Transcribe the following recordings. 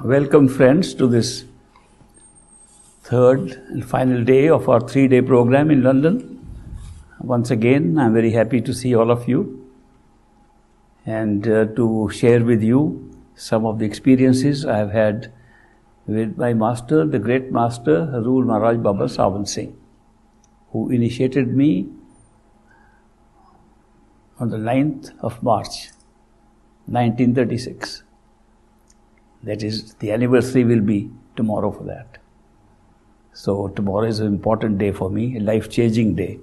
Welcome friends to this third and final day of our 3-day program in London. Once again, I'm very happy to see all of you and to share with you some of the experiences I've had with my master, the great master, Hazur Maharaj Baba Sawan Singh, who initiated me on the 9th of March, 1936. That is, the anniversary will be tomorrow for that. So tomorrow is an important day for me, a life-changing day.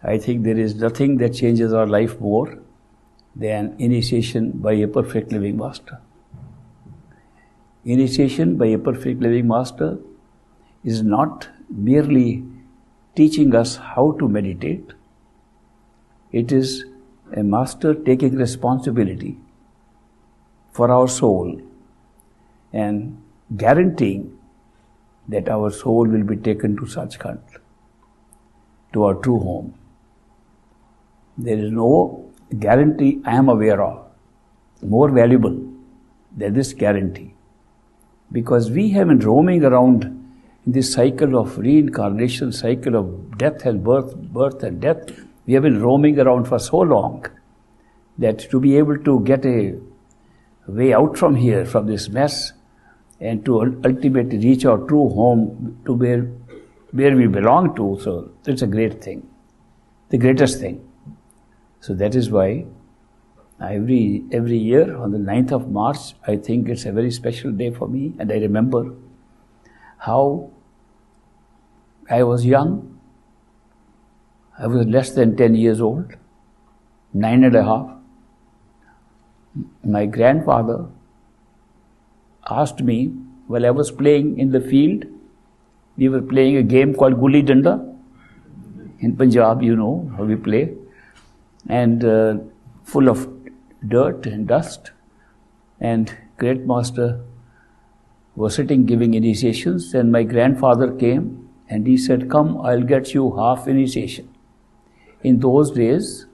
I think there is nothing that changes our life more than initiation by a perfect living master. Initiation by a perfect living master is not merely teaching us how to meditate. It is a master taking responsibility for our soul and guaranteeing that our soul will be taken to Sachkhand, to our true home. There is no guarantee I am aware of more valuable than this guarantee, because we have been roaming around in this cycle of reincarnation, cycle of death and birth, birth and death. We have been roaming around for so long that to be able to get a way out from here, from this mess, and to ultimately reach our true home, to where we belong to, so it's a great thing, the greatest thing. So that is why every year on the 9th of March, I think it's a very special day for me, and I remember how I was young. I was less than 10 years old, 9.5. My grandfather asked me, while I was playing in the field, we were playing a game called Gulli Danda. In Punjab, you know how we play. And full of dirt and dust. And great master was sitting giving initiations, and my grandfather came and he said, "Come, I'll get you half initiation." In those days,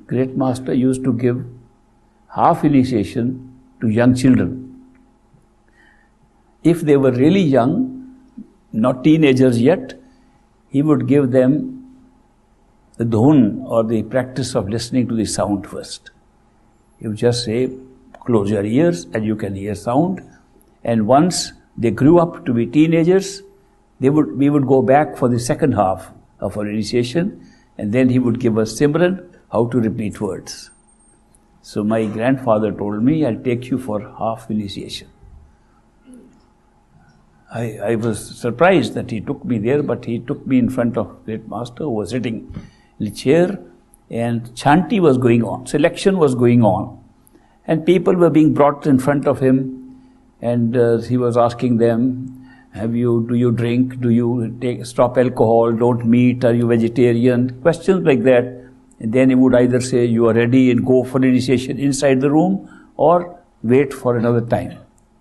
great master used to give half initiation to young children. If they were really young, not teenagers yet, he would give them the dhun, or the practice of listening to the sound first. He would just say, "Close your ears and you can hear sound." And once they grew up to be teenagers, we would go back for the second half of our initiation, and then he would give us Simran, how to repeat words. So my grandfather told me, "I'll take you for half initiation." I was surprised that he took me there, but he took me in front of great master, who was sitting in a chair, and chanti was going on, selection was going on, and people were being brought in front of him, and he was asking them, do you drink, do you stop alcohol, don't meat, are you vegetarian, questions like that. And then he would either say, "You are ready," and go for initiation inside the room, or wait for another time.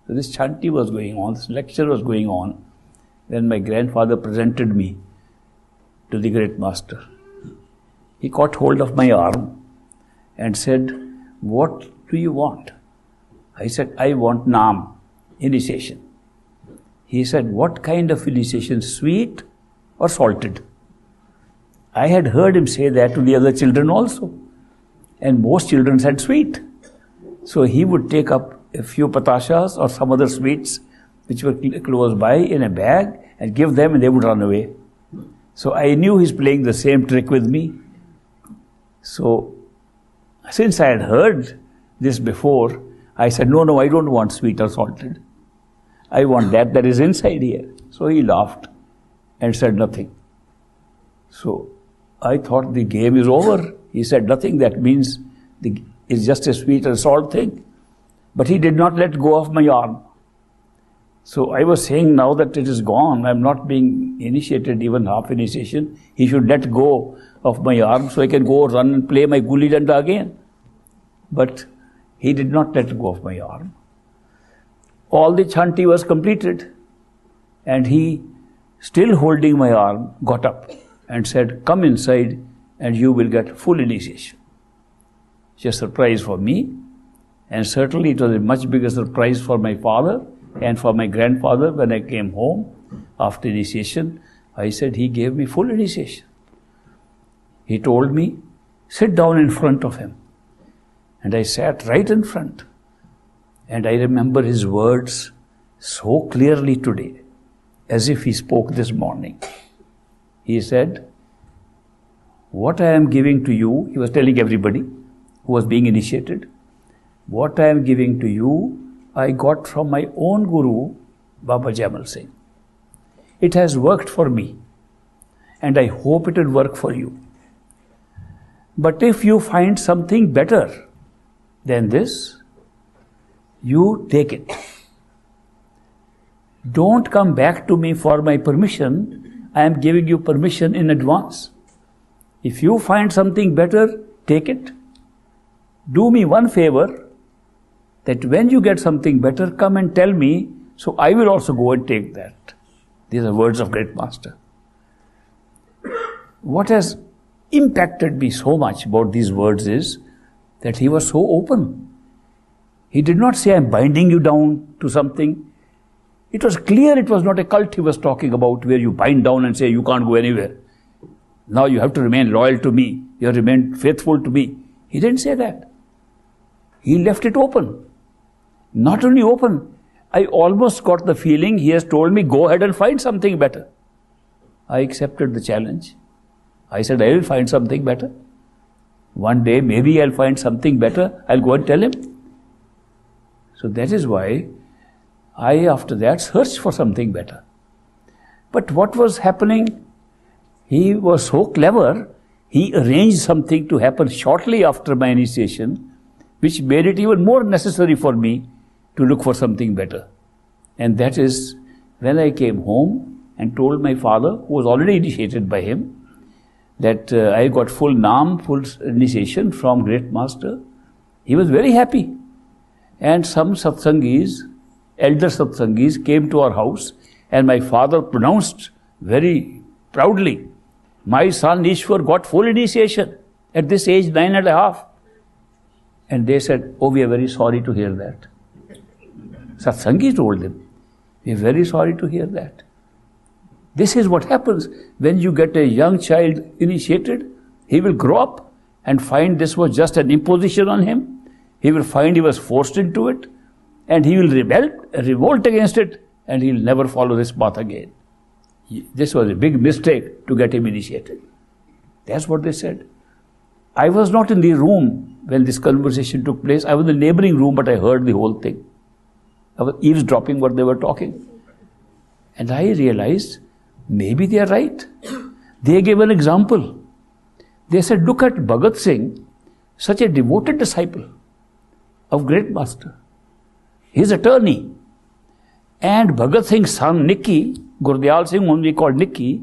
So this chanti was going on, this lecture was going on. Then my grandfather presented me to the great master. He caught hold of my arm and said, "What do you want?" I said, "I want Naam, initiation." He said, "What kind of initiation, sweet or salted?" I had heard him say that to the other children also, and most children said sweet. So he would take up a few patashas or some other sweets which were close by in a bag and give them, and they would run away. So I knew he's playing the same trick with me. So since I had heard this before, I said, no, I don't want sweet or salted. I want that is inside here. So he laughed and said nothing. So I thought the game is over. He said nothing, that means it's just a sweet or salt thing. But he did not let go of my arm. So I was saying, now that it is gone, I'm not being initiated, even half initiation, he should let go of my arm so I can go run and play my Gulli Danda again. But he did not let go of my arm. All the chanti was completed, and he, still holding my arm, got up and said, "Come inside and you will get full initiation." It's a surprise for me, and certainly it was a much bigger surprise for my father And for my grandfather, when I came home after initiation, I said he gave me full initiation. He told me, sit down in front of him. And I sat right in front. And I remember his words so clearly today, as if he spoke this morning. He said, what I am giving to you, he was telling everybody who was being initiated, what I am giving to you, I got from my own Guru, Baba Jamal Singh. It has worked for me, and I hope it will work for you. But if you find something better than this, you take it. Don't come back to me for my permission. I am giving you permission in advance. If you find something better, take it. Do me one favor, that when you get something better, come and tell me, so I will also go and take that. These are words of great master. What has impacted me so much about these words is that he was so open. He did not say, I am binding you down to something. It was clear it was not a cult he was talking about, where you bind down and say, you can't go anywhere. Now you have to remain loyal to me. You have remained faithful to me. He didn't say that. He left it open. Not only open, I almost got the feeling he has told me, go ahead and find something better. I accepted the challenge. I said, I will find something better. One day, maybe I'll find something better. I'll go and tell him. So that is why I, after that, searched for something better. But what was happening? He was so clever, he arranged something to happen shortly after my initiation, which made it even more necessary for me to look for something better. And that is when I came home and told my father, who was already initiated by him, that I got full naam, full initiation from great master. He was very happy. And some satsangis, elder satsangis, came to our house, and my father pronounced very proudly, my son Ishwar got full initiation at this age, 9.5. And they said, oh, we are very sorry to hear that. Satsangi told them, we are very sorry to hear that. This is what happens when you get a young child initiated. He will grow up and find this was just an imposition on him. He will find he was forced into it, and he will revolt against it, and he will never follow this path again. This was a big mistake to get him initiated. That's what they said. I was not in the room when this conversation took place. I was in the neighboring room, but I heard the whole thing. I was eavesdropping what they were talking. And I realized, maybe they are right. They gave an example. They said, look at Bhagat Singh, such a devoted disciple of great master. His attorney. And Bhagat Singh's son, Nicky, Gurdial Singh, whom we called Nicky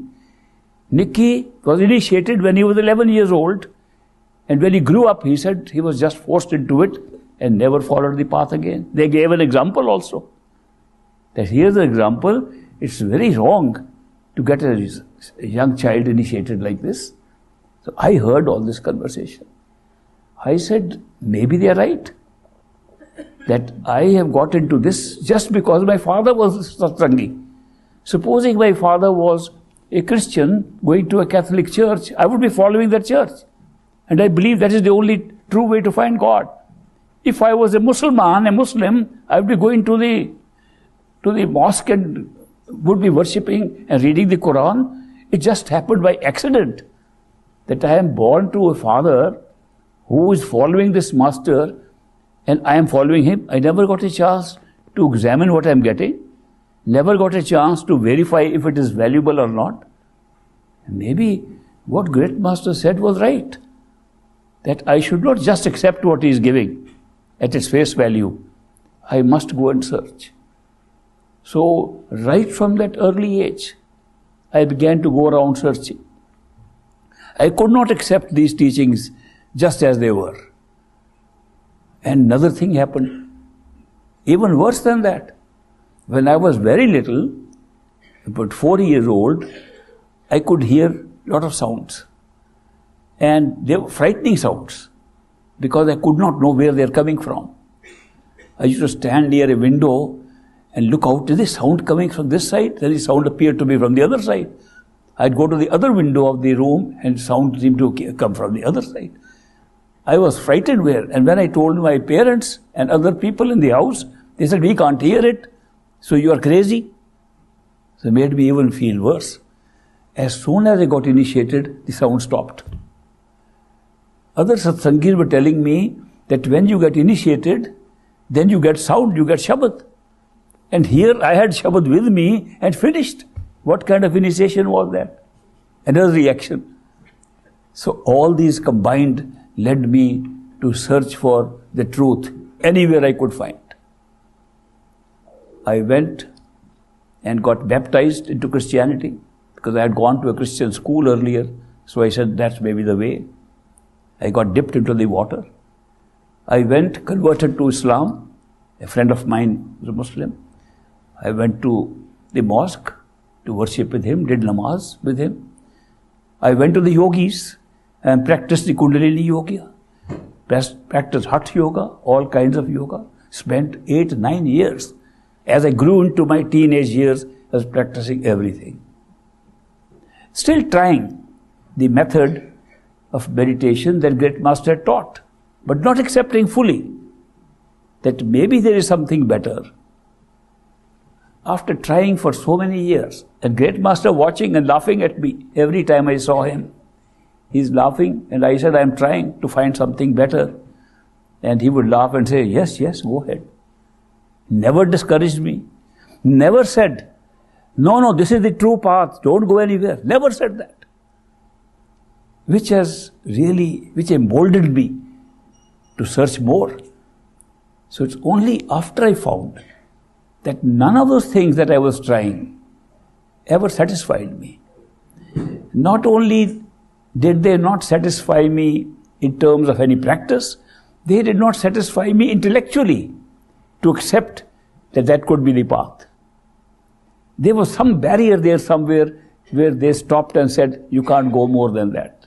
was initiated when he was 11 years old. And when he grew up, he said he was just forced into it and never followed the path again. They gave an example also. That here's an example. It's very wrong to get a young child initiated like this. So I heard all this conversation. I said, maybe they are right. That I have got into this just because my father was satsangi. Supposing my father was a Christian going to a Catholic church, I would be following that church. And I believe that is the only true way to find God. If I was a Muslim, I would be going to the mosque and would be worshipping and reading the Quran. It just happened by accident that I am born to a father who is following this master, and I am following him. I never got a chance to examine what I am getting. Never got a chance to verify if it is valuable or not. Maybe what great master said was right. That I should not just accept what he is giving at its face value. I must go and search. So, right from that early age, I began to go around searching. I could not accept these teachings just as they were. And another thing happened, even worse than that. When I was very little, about 4 years old, I could hear a lot of sounds. And they were frightening sounds because I could not know where they are coming from. I used to stand near a window and look out, is the sound coming from this side? Then the sound appeared to be from the other side. I'd go to the other window of the room and sound seemed to come from the other side. I was frightened and when I told my parents and other people in the house, they said, we can't hear it, so you are crazy. So it made me even feel worse. As soon as I got initiated, the sound stopped. Other satsangis were telling me that when you get initiated, then you get sound, you get Shabad. And here I had Shabad with me and finished. What kind of initiation was that? Another reaction. So all these combined led me to search for the truth anywhere I could find. I went and got baptized into Christianity because I had gone to a Christian school earlier. So I said, that's maybe the way. I got dipped into the water. I went, converted to Islam. A friend of mine was a Muslim. I went to the mosque to worship with him, did namaz with him. I went to the yogis and practiced the Kundalini Yoga, practiced Hatha Yoga, all kinds of yoga. Spent 8-9 years. As I grew into my teenage years, I was practicing everything. Still trying the method of meditation that great master had taught, but not accepting fully that maybe there is something better. After trying for so many years, and great master watching and laughing at me every time I saw him. He's laughing and I said, I'm trying to find something better. And he would laugh and say, yes, go ahead. Never discouraged me. Never said, no, this is the true path, don't go anywhere. Never said that. Which emboldened me to search more. So it's only after I found that none of those things that I was trying ever satisfied me. Not only did they not satisfy me in terms of any practice, they did not satisfy me intellectually to accept that that could be the path. There was some barrier there somewhere where they stopped and said, you can't go more than that.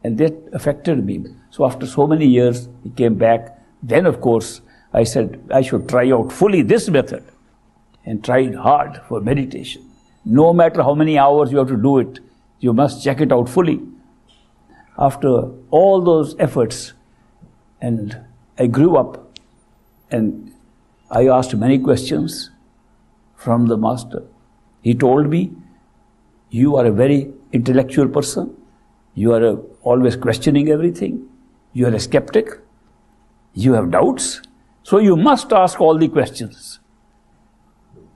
And that affected me. So after so many years, he came back. Then, of course, I said, I should try out fully this method and tried hard for meditation. No matter how many hours you have to do it, you must check it out fully. After all those efforts, and I grew up and I asked many questions from the master. He told me, you are a very intellectual person. You are always questioning everything. You are a skeptic. You have doubts. So you must ask all the questions.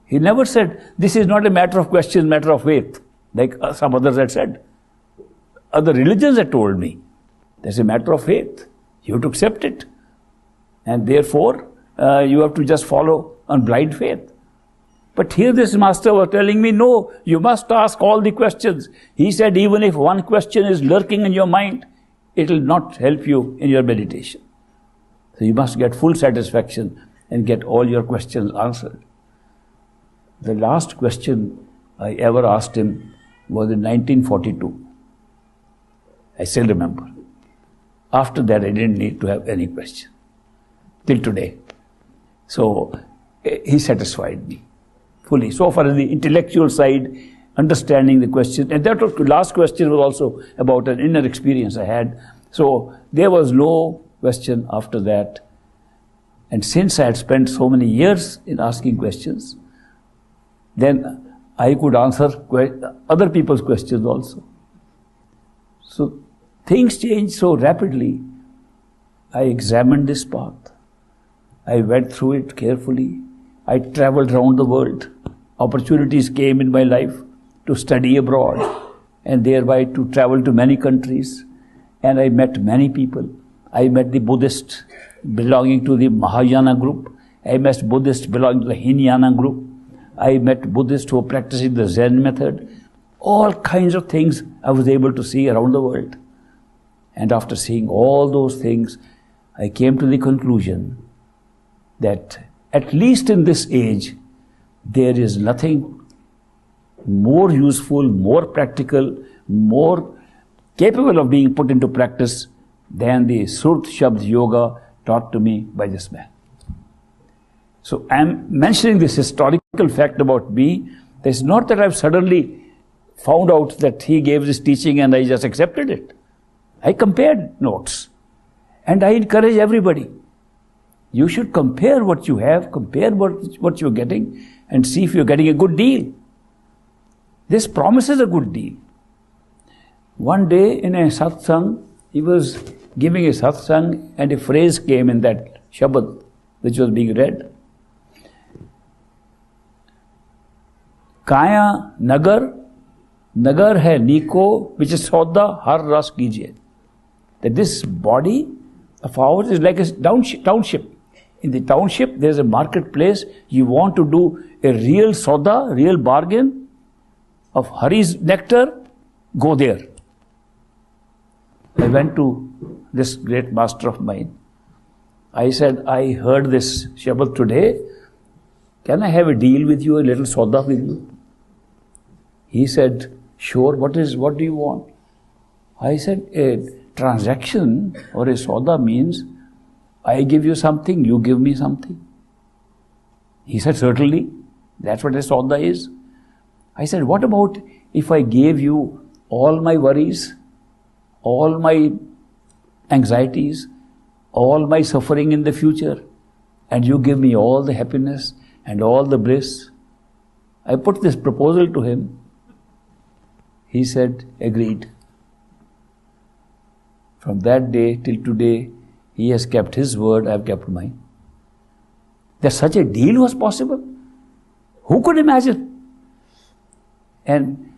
He never said, this is not a matter of question, matter of faith, like some others had said. Other religions had told me, there's a matter of faith. You have to accept it. And therefore, you have to just follow on blind faith. But here this master was telling me, no, you must ask all the questions. He said, even if one question is lurking in your mind, it will not help you in your meditation. So you must get full satisfaction and get all your questions answered. The last question I ever asked him was in 1942. I still remember. After that, I didn't need to have any question till today. So he satisfied me fully. So far as the intellectual side, understanding the question, and that last question was also about an inner experience I had. So there was no question after that. And since I had spent so many years in asking questions, then I could answer other people's questions also. So things changed so rapidly. I examined this path. I went through it carefully. I traveled around the world. Opportunities came in my life to study abroad and thereby to travel to many countries. And I met many people. I met the Buddhists belonging to the Mahayana group. I met Buddhists belonging to the Hinayana group. I met Buddhists who were practicing the Zen method. All kinds of things I was able to see around the world. And after seeing all those things, I came to the conclusion that at least in this age, there is nothing more useful, more practical, more capable of being put into practice than the Surt Shabd Yoga taught to me by this man. So I am mentioning this historical fact about me. It's not that I've suddenly found out that he gave this teaching and I just accepted it. I compared notes. And I encourage everybody. You should compare what you have, compare what you're getting, and see if you're getting a good deal. This promises a good deal. One day in a satsang, he was giving a satsang and a phrase came in that Shabad which was being read. Kaya nagar, nagar hai niko, which is sauda har ras kijiye. That this body of ours is like a township. In the township, there's a marketplace. You want to do a real sauda, real bargain of Hari's nectar, go there. I went to this great master of mine. I said, I heard this Shabad today. Can I have a deal with you, a little sauda with you? He said, sure, what do you want? I said, a transaction or a sauda means I give you something, you give me something. He said, certainly, that's what a sauda is. I said, what about if I gave you all my worries, all my anxieties, all my suffering in the future, and you give me all the happiness and all the bliss? I put this proposal to him. He said, agreed. From that day till today, he has kept his word, I have kept mine. That such a deal was possible. Who could imagine? And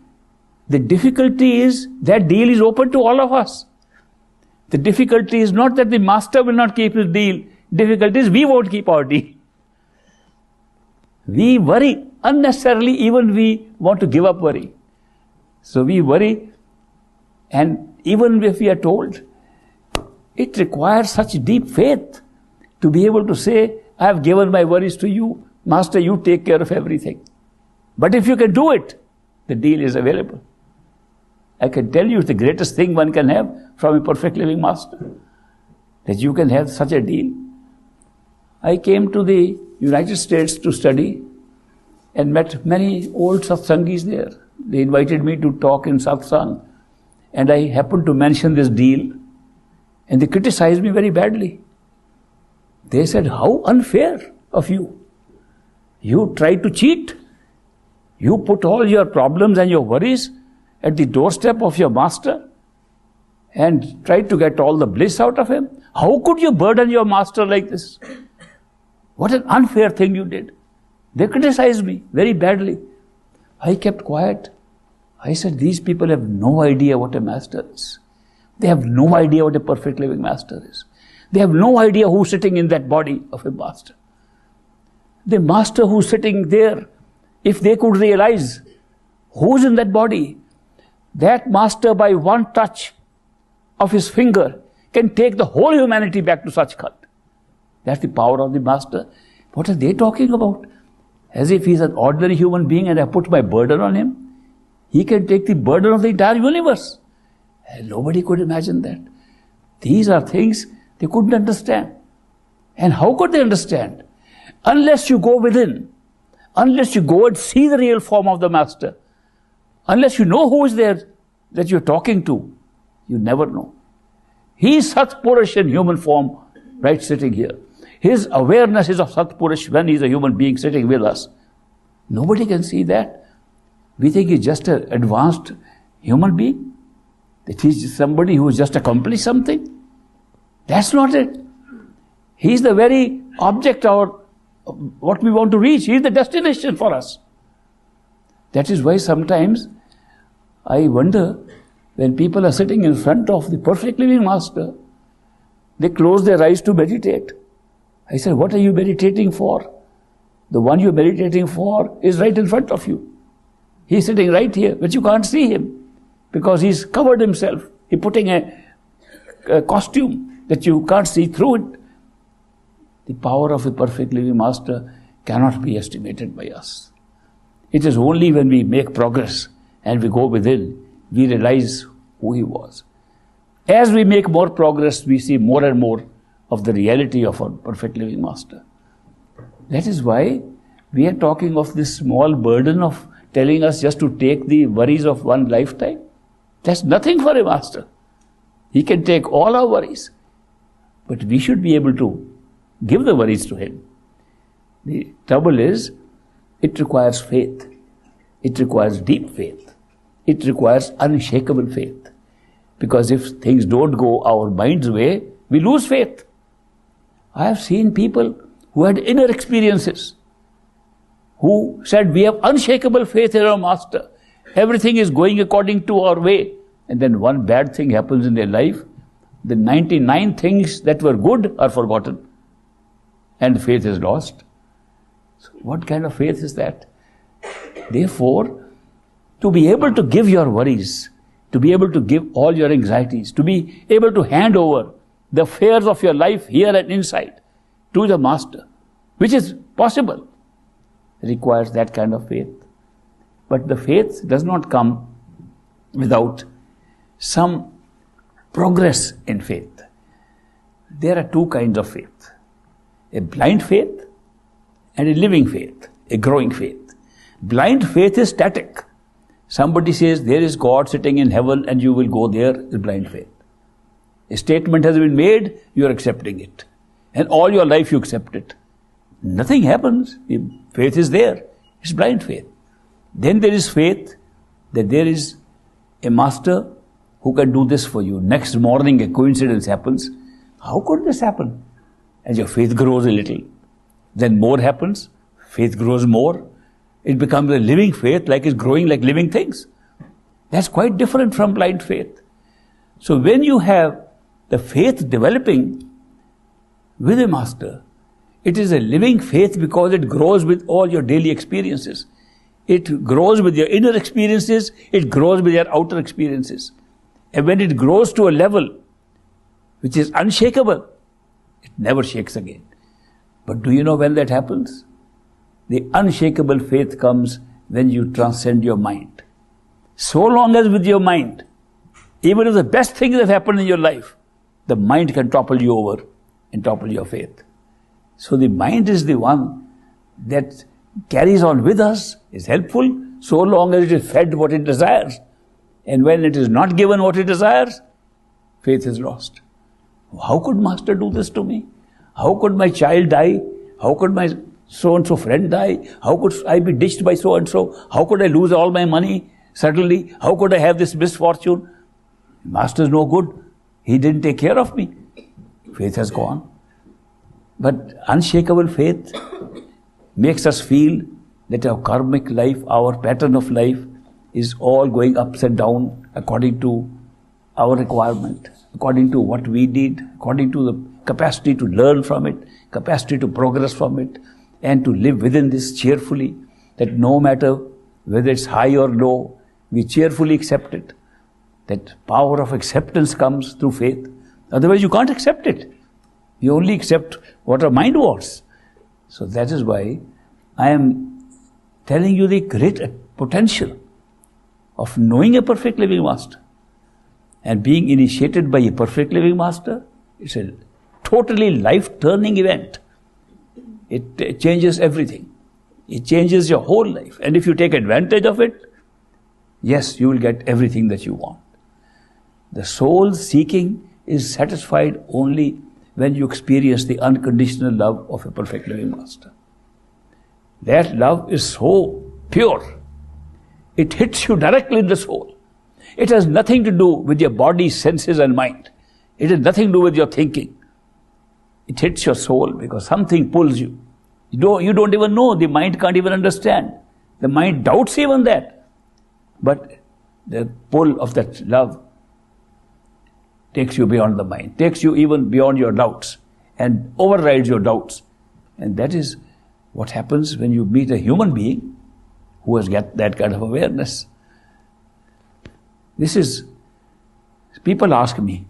the difficulty is that deal is open to all of us. The difficulty is not that the master will not keep his deal. Difficulty is we won't keep our deal. We worry unnecessarily, even we want to give up worry. So we worry, and even if we are told, it requires such deep faith to be able to say, I have given my worries to you, Master, you take care of everything. But if you can do it, the deal is available. I can tell you it's the greatest thing one can have from a perfect living Master, that you can have such a deal. I came to the United States to study and met many old satsangis there. They invited me to talk in satsang, and I happened to mention this deal. And they criticized me very badly. They said, how unfair of you. You tried to cheat. You put all your problems and your worries at the doorstep of your master and tried to get all the bliss out of him. How could you burden your master like this? What an unfair thing you did. They criticized me very badly. I kept quiet. I said, these people have no idea what a master is. They have no idea what a perfect living master is. They have no idea who's sitting in that body of a master. The master who's sitting there, if they could realize who's in that body, that master by one touch of his finger can take the whole humanity back to Sachkhand. That's the power of the master. What are they talking about? As if he's an ordinary human being and I put my burden on him. He can take the burden of the entire universe. And nobody could imagine that. These are things they couldn't understand. And how could they understand? Unless you go within, unless you go and see the real form of the master, unless you know who is there that you're talking to, you never know. He is Sat Purush in human form, right sitting here. His awareness is of Sat Purush when he is a human being sitting with us. Nobody can see that. We think he's just an advanced human being. That he's somebody who has just accomplished something. That's not it. He's the very object of what we want to reach. He's the destination for us. That is why sometimes I wonder, when people are sitting in front of the perfect living master, they close their eyes to meditate. I said, what are you meditating for? The one you're meditating for is right in front of you. He's sitting right here, but you can't see him because he's covered himself. He's putting a costume that you can't see through it. The power of a perfect living master cannot be estimated by us. It is only when we make progress and we go within, we realize who he was. As we make more progress, we see more and more of the reality of our perfect living master. That is why we are talking of this small burden of telling us just to take the worries of one lifetime. That's nothing for a master. He can take all our worries. But we should be able to give the worries to him. The trouble is, it requires faith. It requires deep faith. It requires unshakable faith. Because if things don't go our mind's way, we lose faith. I have seen people who had inner experiences, who said, we have unshakable faith in our master. Everything is going according to our way. And then one bad thing happens in their life. The 99 things that were good are forgotten. And faith is lost. So what kind of faith is that? Therefore, to be able to give your worries, to be able to give all your anxieties, to be able to hand over the affairs of your life here and inside to the master, which is possible, requires that kind of faith. But the faith does not come without some progress in faith. There are two kinds of faith: a blind faith and a living faith, a growing faith. Blind faith is static. Somebody says there is God sitting in heaven and you will go there, is blind faith. A statement has been made, you are accepting it. And all your life you accept it. Nothing happens. Faith is there. It's blind faith. Then there is faith that there is a master who can do this for you. Next morning a coincidence happens. How could this happen? And your faith grows a little. Then more happens. Faith grows more. It becomes a living faith, like it's growing like living things. That's quite different from blind faith. So when you have the faith developing with a master, it is a living faith because it grows with all your daily experiences. It grows with your inner experiences, it grows with your outer experiences. And when it grows to a level which is unshakable, it never shakes again. But do you know when that happens? The unshakable faith comes when you transcend your mind. So long as with your mind, even if the best things have happened in your life, the mind can topple you over and topple your faith. So the mind is the one that carries on with us, is helpful, so long as it is fed what it desires. And when it is not given what it desires, faith is lost. How could Master do this to me? How could my child die? How could my so-and-so friend die? How could I be ditched by so-and-so? How could I lose all my money suddenly? How could I have this misfortune? Master is no good. He didn't take care of me. Faith has gone. But unshakable faith makes us feel that our karmic life, our pattern of life is all going ups and down according to our requirement, according to what we need, according to the capacity to learn from it, capacity to progress from it, and to live within this cheerfully, that no matter whether it's high or low, we cheerfully accept it. That power of acceptance comes through faith. Otherwise you can't accept it. You only accept what our mind wants. So that is why I am telling you the great potential of knowing a perfect living master and being initiated by a perfect living master. It's a totally life-turning event. It changes everything. It changes your whole life. And if you take advantage of it, yes, you will get everything that you want. The soul seeking is satisfied only when you experience the unconditional love of a perfect living master. That love is so pure. It hits you directly in the soul. It has nothing to do with your body, senses and mind. It has nothing to do with your thinking. It hits your soul because something pulls you. You don't even know. The mind can't even understand. The mind doubts even that. But the pull of that love takes you beyond the mind, takes you even beyond your doubts and overrides your doubts. And that is what happens when you meet a human being who has got that kind of awareness. People ask me,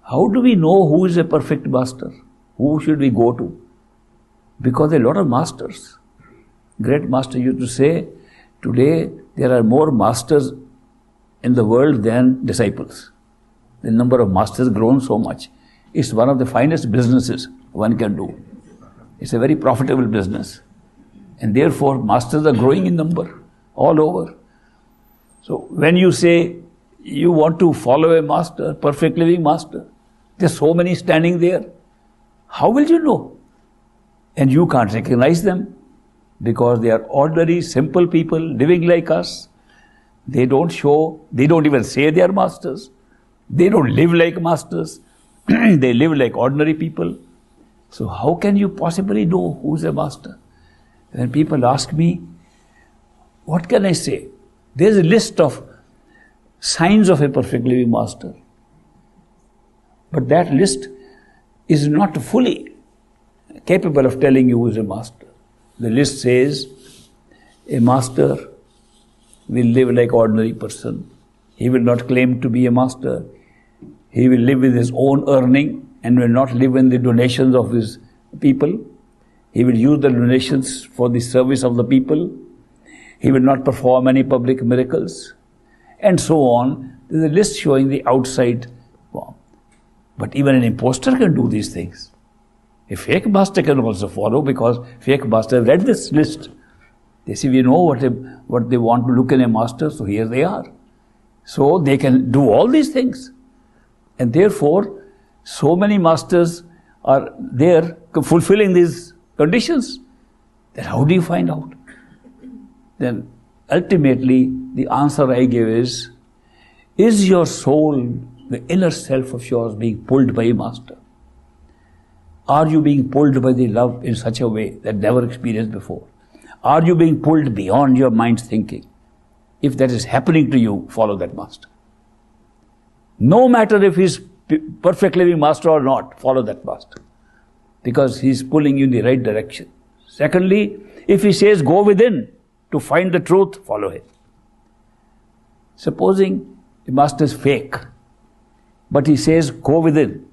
how do we know who is a perfect master? Who should we go to? Because there are a lot of masters. Great master used to say, today there are more masters in the world than disciples. The number of masters grown so much. It's one of the finest businesses one can do. It's a very profitable business. And therefore, masters are growing in number all over. So when you say you want to follow a master, perfect living master, there's so many standing there. How will you know? And you can't recognize them because they are ordinary, simple people living like us. They don't even say they are masters. They don't live like masters. They live like ordinary people. So how can you possibly know who's a master? When people ask me, what can I say? There's a list of signs of a perfect living master. But that list is not fully capable of telling you who is a master. The list says, a master will live like ordinary person. He will not claim to be a master. He will live with his own earning and will not live in the donations of his people. He will use the donations for the service of the people. He will not perform any public miracles. And so on. There's a list showing the outside form. But even an impostor can do these things. A fake master can also follow because fake master have read this list. They say, we know what they want to look in a master, so here they are. So they can do all these things. And therefore, so many masters are there fulfilling these conditions. Then how do you find out? Then ultimately, the answer I give is your soul, the inner self of yours, being pulled by a master? Are you being pulled by the love in such a way that never experienced before? Are you being pulled beyond your mind's thinking? If that is happening to you, follow that master. No matter if he's perfect living master or not, follow that master. Because he's pulling you in the right direction. Secondly, if he says go within to find the truth, follow him. Supposing the master is fake, but he says go within,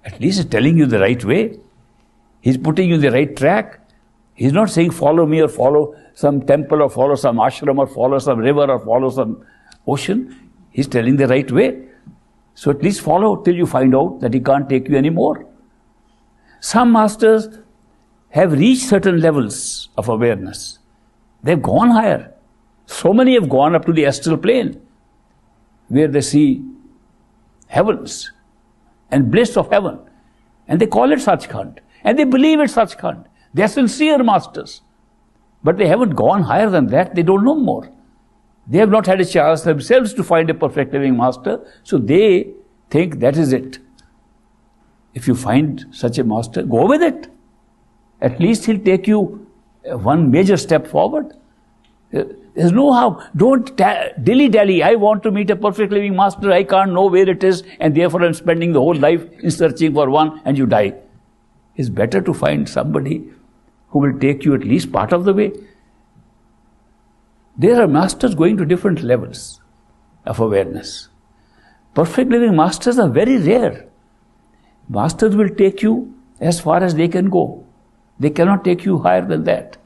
at least he's telling you the right way. He's putting you in the right track. He's not saying follow me or follow some temple or follow some ashram or follow some river or follow some ocean. He's telling the right way. So at least follow till you find out that he can't take you anymore. Some masters have reached certain levels of awareness. They've gone higher. So many have gone up to the astral plane where they see heavens and bliss of heaven. And they call it Sachkhand. And they believe it's Sachkhand. They are sincere masters. But they haven't gone higher than that. They don't know more. They have not had a chance themselves to find a perfect living master. So they think that is it. If you find such a master, go with it. At least he'll take you one major step forward. There's no how. Don't dilly-dally. I want to meet a perfect living master. I can't know where it is. And therefore I'm spending the whole life in searching for one and you die. It's better to find somebody who will take you at least part of the way. There are masters going to different levels of awareness. Perfect living masters are very rare. Masters will take you as far as they can go. They cannot take you higher than that.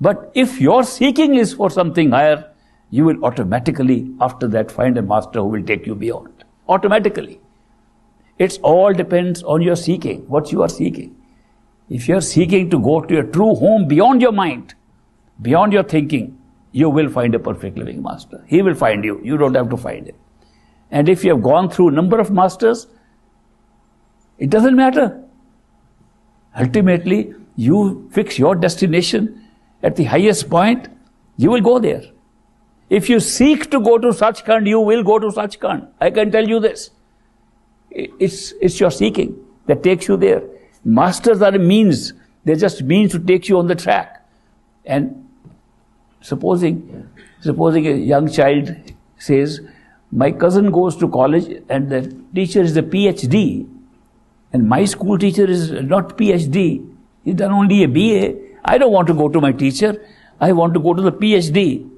But if your seeking is for something higher, you will automatically, after that, find a master who will take you beyond. Automatically. It all depends on your seeking, what you are seeking. If you are seeking to go to your true home beyond your mind, beyond your thinking, you will find a perfect living master. He will find you. You don't have to find him. And if you have gone through a number of masters, it doesn't matter. Ultimately, you fix your destination at the highest point, you will go there. If you seek to go to Sachkhand, you will go to Sachkhand. I can tell you this. It's your seeking that takes you there. Masters are a means. They're just means to take you on the track. And supposing a young child says, my cousin goes to college and the teacher is a PhD and my school teacher is not PhD. He's done only a BA. I don't want to go to my teacher. I want to go to the PhD.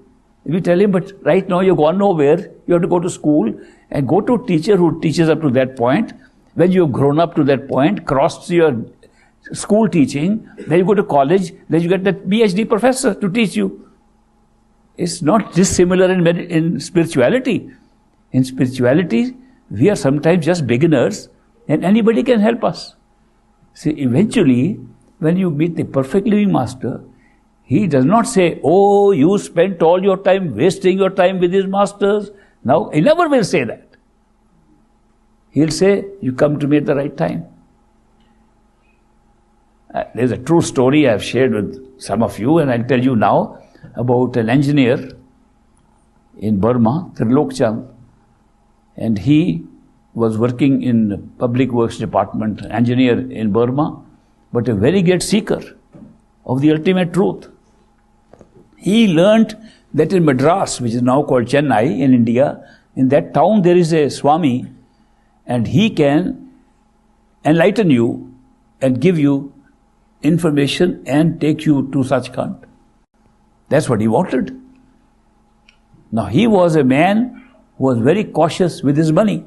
We tell him, but right now you've gone nowhere. You have to go to school and go to a teacher who teaches up to that point. When you've grown up to that point, crossed your school teaching, then you go to college, then you get that PhD professor to teach you. It's not dissimilar in spirituality. In spirituality, we are sometimes just beginners and anybody can help us. See, eventually, when you meet the perfect living master, he does not say, oh, you spent all your time wasting your time with his masters. Now, he never will say that. He'll say, you come to me at the right time. There's a true story I've shared with some of you, and I'll tell you now about an engineer in Burma, Trilok Chand, and he was working in the Public Works Department, engineer in Burma, but a very great seeker of the ultimate truth. He learnt that in Madras, which is now called Chennai in India, in that town there is a Swami, and he can enlighten you and give you information and take you to Sachkhand. That's what he wanted. Now he was a man who was very cautious with his money.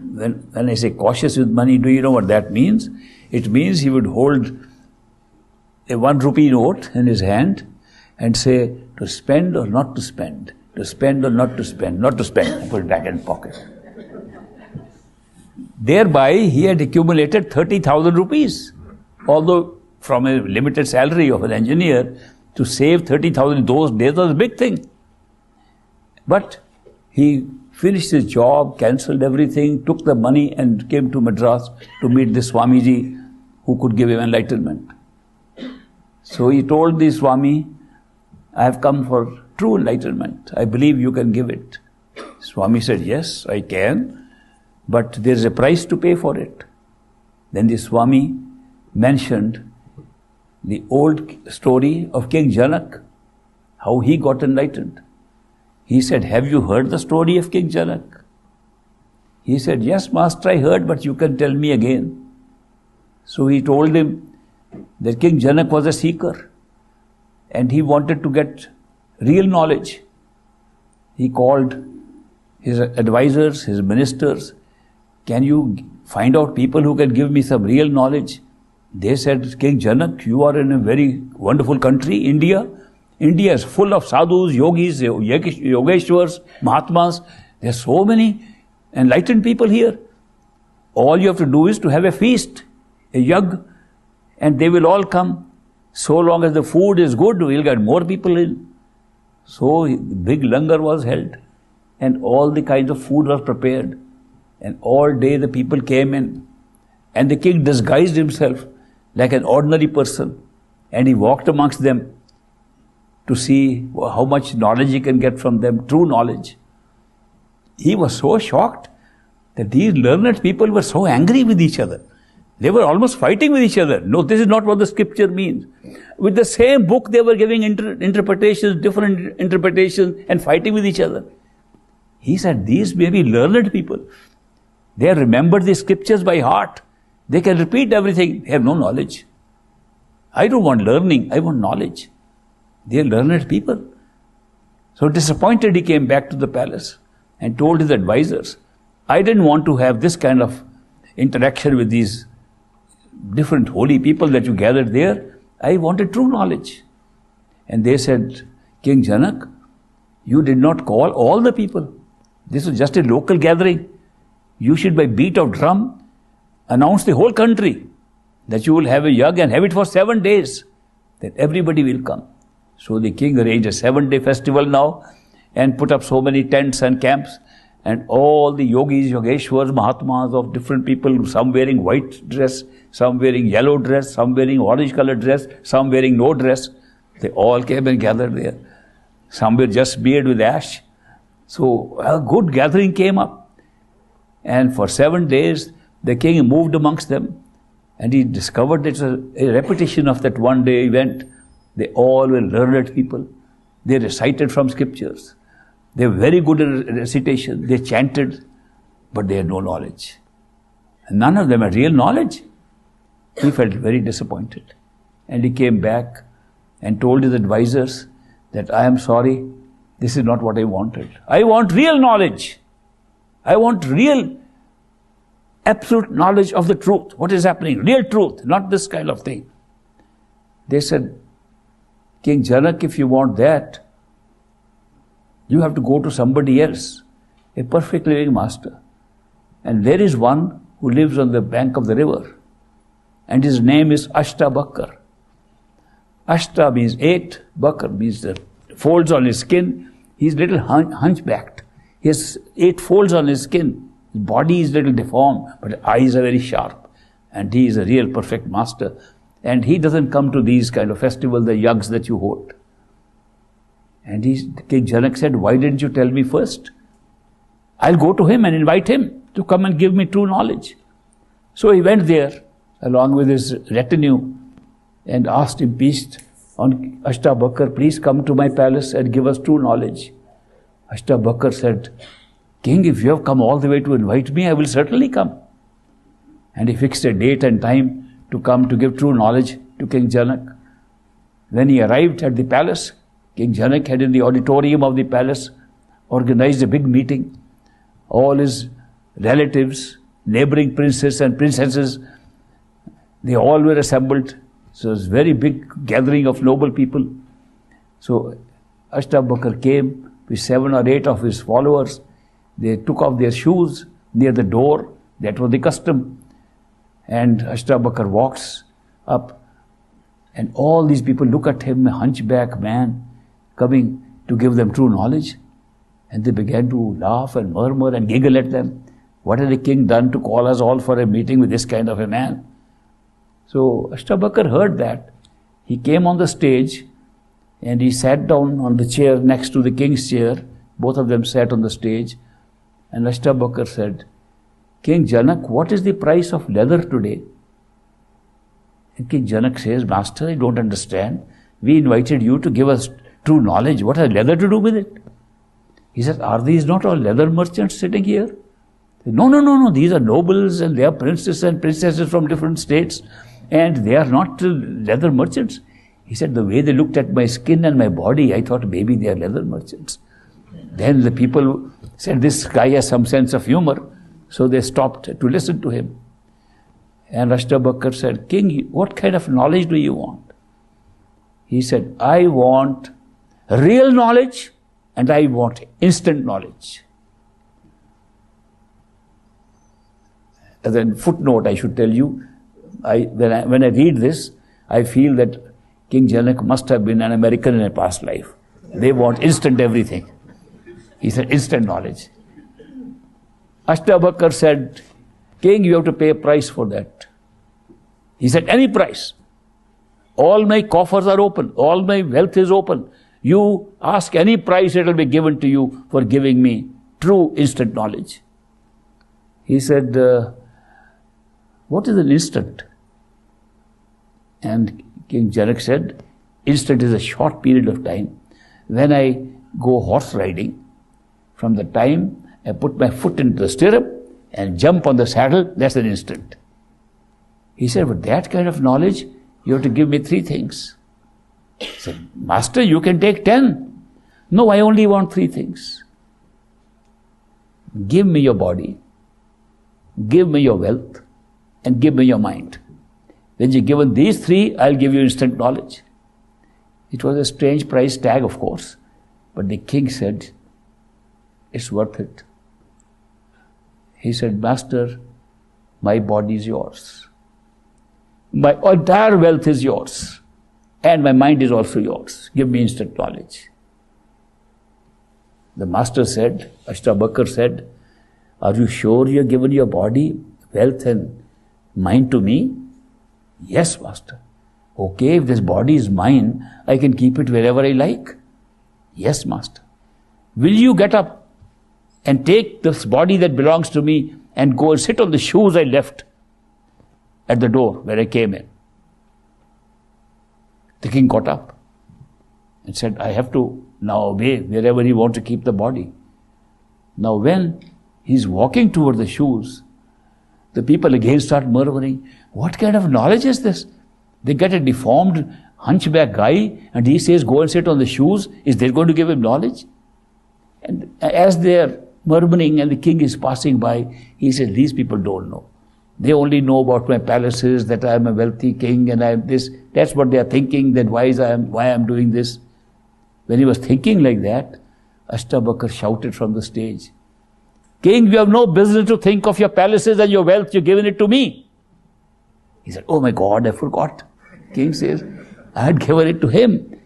When I say cautious with money, do you know what that means? It means he would hold a 1 rupee note in his hand and say, to spend or not to spend, to spend or not to spend, not to spend, and put it back in pocket. Thereby, he had accumulated 30,000 rupees. Although from a limited salary of an engineer, to save 30,000 in those days was a big thing. But he finished his job, cancelled everything, took the money and came to Madras to meet the Swamiji who could give him enlightenment. So he told the Swami, I have come for true enlightenment. I believe you can give it. Swami said, yes, I can, but there is a price to pay for it. Then the Swami mentioned the old story of King Janak, how he got enlightened. He said, have you heard the story of King Janak? He said, yes, master, I heard, but you can tell me again. So he told him that King Janak was a seeker and he wanted to get real knowledge. He called his advisors, his ministers, can you find out people who can give me some real knowledge? They said, King Janak, you are in a very wonderful country, India. India is full of sadhus, yogis, yogeshwars, mahatmas. There are so many enlightened people here. All you have to do is to have a feast, a yag, and they will all come. So long as the food is good, we'll get more people in. So big langar was held and all the kinds of food was prepared. And all day the people came in and the king disguised himself like an ordinary person and he walked amongst them to see how much knowledge he can get from them, true knowledge. He was so shocked that these learned people were so angry with each other. They were almost fighting with each other. No, this is not what the scripture means. With the same book, they were giving interpretations, different interpretations, and fighting with each other. He said, these may be learned people. They have remembered the scriptures by heart. They can repeat everything. They have no knowledge. I don't want learning. I want knowledge. They are learned people. So disappointed, he came back to the palace and told his advisors, I didn't want to have this kind of interaction with these different holy people that you gathered there. I wanted true knowledge. And they said, King Janak, you did not call all the people. This was just a local gathering. You should, by beat of drum, announce the whole country that you will have a yag and have it for 7 days, that everybody will come. So the king arranged a 7-day festival now and put up so many tents and camps, and all the yogis, yogeshwars, mahatmas of different people, some wearing white dress, some wearing yellow dress, some wearing orange colored dress, some wearing no dress. They all came and gathered there. Some were just smeared with ash. So a good gathering came up. And for 7 days, the king moved amongst them. And he discovered it's a repetition of that one-day event. They all were learned people. They recited from scriptures. They were very good at recitation. They chanted, but they had no knowledge. And none of them had real knowledge. He felt very disappointed. And he came back and told his advisors that I am sorry, this is not what I wanted. I want real knowledge. I want real, absolute knowledge of the truth. What is happening? Real truth, not this kind of thing. They said, King Janak, if you want that, you have to go to somebody else, a perfect living master. And there is one who lives on the bank of the river. and his name is Ashtabakar. Ashta means 8, Bakar means the folds on his skin. He's little hunchbacked. He has 8 folds on his skin. His body is little deformed, but his eyes are very sharp. And he is a real perfect master. And he doesn't come to these kind of festivals, the yajns that you hold. And King Janak said, why didn't you tell me first? I'll go to him and invite him to come and give me true knowledge. So he went there along with his retinue and asked him, peace on Ashtabakar, please come to my palace and give us true knowledge. Ashtabakar said, King, if you have come all the way to invite me, I will certainly come. And he fixed a date and time to come to give true knowledge to King Janak. When he arrived at the palace, King Janak had in the auditorium of the palace organized a big meeting. All his relatives, neighboring princes and princesses, they all were assembled. So it was a very big gathering of noble people. So Ashtabakar came with 7 or 8 of his followers. They took off their shoes near the door. That was the custom. And Ashtabakar walks up. And all these people look at him, a hunchback man, coming to give them true knowledge. And they began to laugh and murmur and giggle at them. What had the king done to call us all for a meeting with this kind of a man? So Ashtabakar heard that. He came on the stage and he sat down on the chair next to the king's chair. Both of them sat on the stage. And Ashtabakar said, King Janak, what is the price of leather today? And King Janak says, Master, I don't understand. We invited you to give us true knowledge. What has leather to do with it? He said, are these not all leather merchants sitting here? No. These are nobles and they are princes and princesses from different states. And they are not leather merchants. He said, the way they looked at my skin and my body, I thought maybe they are leather merchants. Then the people said, this guy has some sense of humor. So they stopped to listen to him. And Ashtabakar said, King, what kind of knowledge do you want? He said, I want real knowledge and I want instant knowledge. As a footnote, I should tell you, when I read this, I feel that King Janak must have been an American in a past life. They want instant everything. He said, instant knowledge. Ashtabakar said, King, you have to pay a price for that. He said, any price. All my coffers are open. All my wealth is open. You ask any price, it will be given to you for giving me true instant knowledge. He said, what is an instant? And King Janak said, instant is a short period of time. When I go horse riding, from the time I put my foot into the stirrup and jump on the saddle, that's an instant. He said, but that kind of knowledge, you have to give me 3 things. He said, Master, you can take 10. No, I only want 3 things. Give me your body, give me your wealth, and give me your mind. When you're given these 3, I'll give you instant knowledge. It was a strange price tag, of course, but the king said, it's worth it. He said, Master, my body is yours. My entire wealth is yours. And my mind is also yours. Give me instant knowledge. The master said, Ashtabakar said, are you sure you have given your body, wealth and mind to me? Yes, Master. Okay, if this body is mine, I can keep it wherever I like. Yes, Master. Will you get up and take this body that belongs to me and go and sit on the shoes I left at the door where I came in? The king got up and said, I have to now obey wherever you want to keep the body. Now when he's walking toward the shoes, the people again start murmuring, what kind of knowledge is this? They get a deformed hunchback guy and he says, go and sit on the shoes. Is they going to give him knowledge? And as they're murmuring and the king is passing by, he said, these people don't know. They only know about my palaces, that I am a wealthy king and I am this. That's what they are thinking, that why I am doing this. When he was thinking like that, Ashtabakar shouted from the stage, King, you have no business to think of your palaces and your wealth. You've given it to me. He said, oh my God, I forgot. King says, I had given it to him.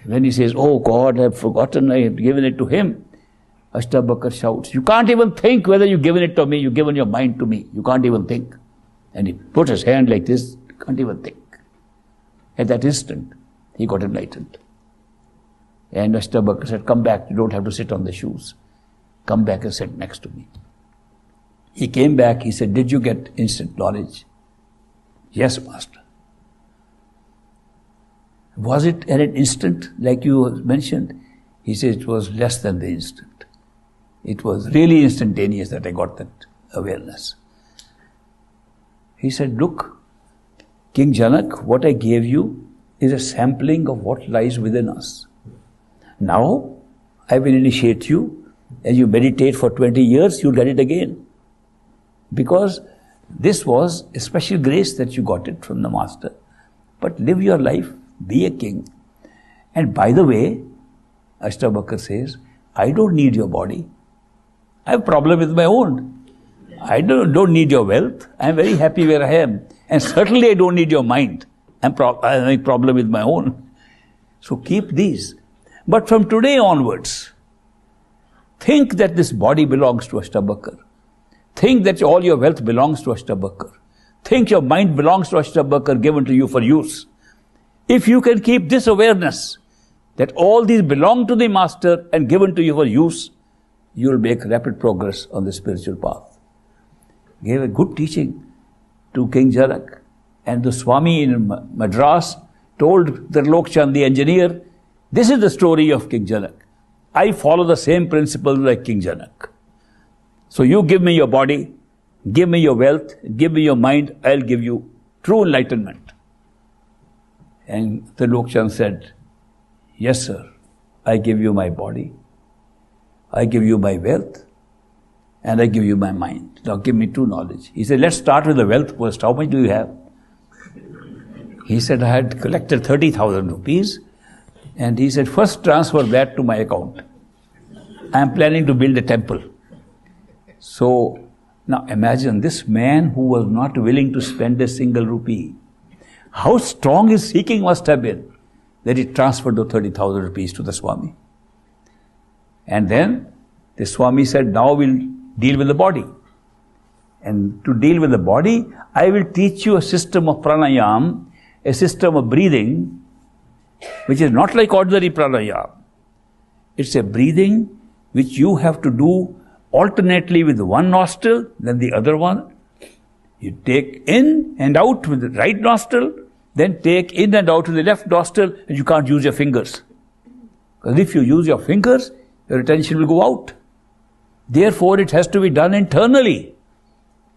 When he says, oh God, I have forgotten, I have given it to him. Ashtabakar shouts, you can't even think whether you've given it to me, you've given your mind to me. You can't even think. And he put his hand like this, can't even think. At that instant, he got enlightened. And Ashtabakar said, come back, you don't have to sit on the shoes. Come back and sit next to me. He came back, he said, did you get instant knowledge? Yes, Master. Was it an instant, like you mentioned? He said it was less than the instant. It was really instantaneous that I got that awareness. He said, look, King Janak, what I gave you is a sampling of what lies within us. Now, I will initiate you, and you meditate for 20 years, you'll get it again. Because this was a special grace that you got it from the Master. But live your life, be a king. And by the way, Ashtabakar says, I don't need your body. I have a problem with my own. I don't need your wealth. I am very happy where I am. And certainly I don't need your mind. I have a problem with my own. So keep these. But from today onwards, think that this body belongs to Ashtabakar. Think that all your wealth belongs to Ashtabakar. Think your mind belongs to Ashtabakar, given to you for use. If you can keep this awareness that all these belong to the Master and given to you for use, you will make rapid progress on the spiritual path. He gave a good teaching to King Janak. And the Swami in Madras told Trilok Chand, the engineer, this is the story of King Janak. I follow the same principles like King Janak. So you give me your body, give me your wealth, give me your mind, I'll give you true enlightenment. And Trilok Chand said, yes, sir, I give you my body, I give you my wealth, and I give you my mind. Now give me true knowledge. He said, let's start with the wealth first. How much do you have? He said, I had collected 30,000 rupees. And he said, first transfer that to my account. I am planning to build a temple. So, now imagine this man who was not willing to spend a single rupee. How strong his seeking must have been that he transferred the 30,000 rupees to the Swami. And then the Swami said, now we'll deal with the body. And to deal with the body, I will teach you a system of pranayam, a system of breathing, which is not like ordinary pranayam. It's a breathing which you have to do alternately with one nostril, then the other one. You take in and out with the right nostril, then take in and out with the left nostril, and you can't use your fingers. Because if you use your fingers, your attention will go out. Therefore, it has to be done internally.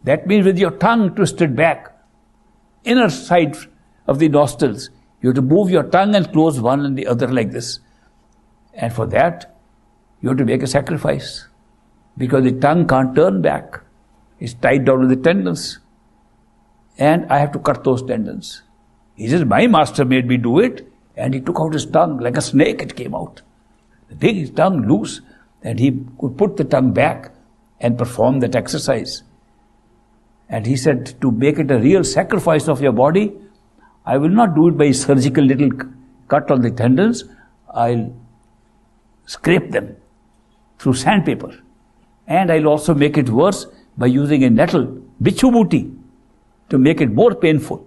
That means with your tongue twisted back, inner side of the nostrils. You have to move your tongue and close one and the other like this. And for that, you have to make a sacrifice. Because the tongue can't turn back. It's tied down with the tendons. And I have to cut those tendons. He says, my master made me do it. And he took out his tongue like a snake, it came out. The big tongue loose. And he could put the tongue back and perform that exercise. And he said, to make it a real sacrifice of your body, I will not do it by a surgical little cut on the tendons. I'll scrape them through sandpaper. And I'll also make it worse by using a nettle, bichubuti, to make it more painful.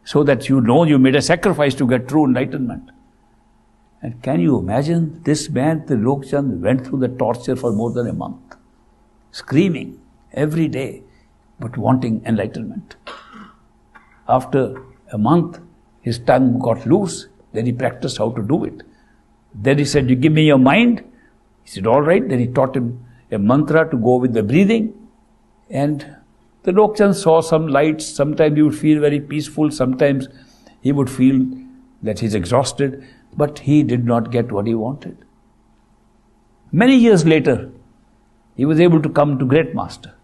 So that you know you made a sacrifice to get true enlightenment. And can you imagine this man, Trilok Chand, went through the torture for more than a month. Screaming every day, but wanting enlightenment. After a month, his tongue got loose. Then he practiced how to do it. Then he said, you give me your mind. He said, all right. Then he taught him a mantra to go with the breathing. And Trilok Chand saw some lights. Sometimes he would feel very peaceful. Sometimes he would feel that he's exhausted. But he did not get what he wanted. Many years later, he was able to come to Great Master.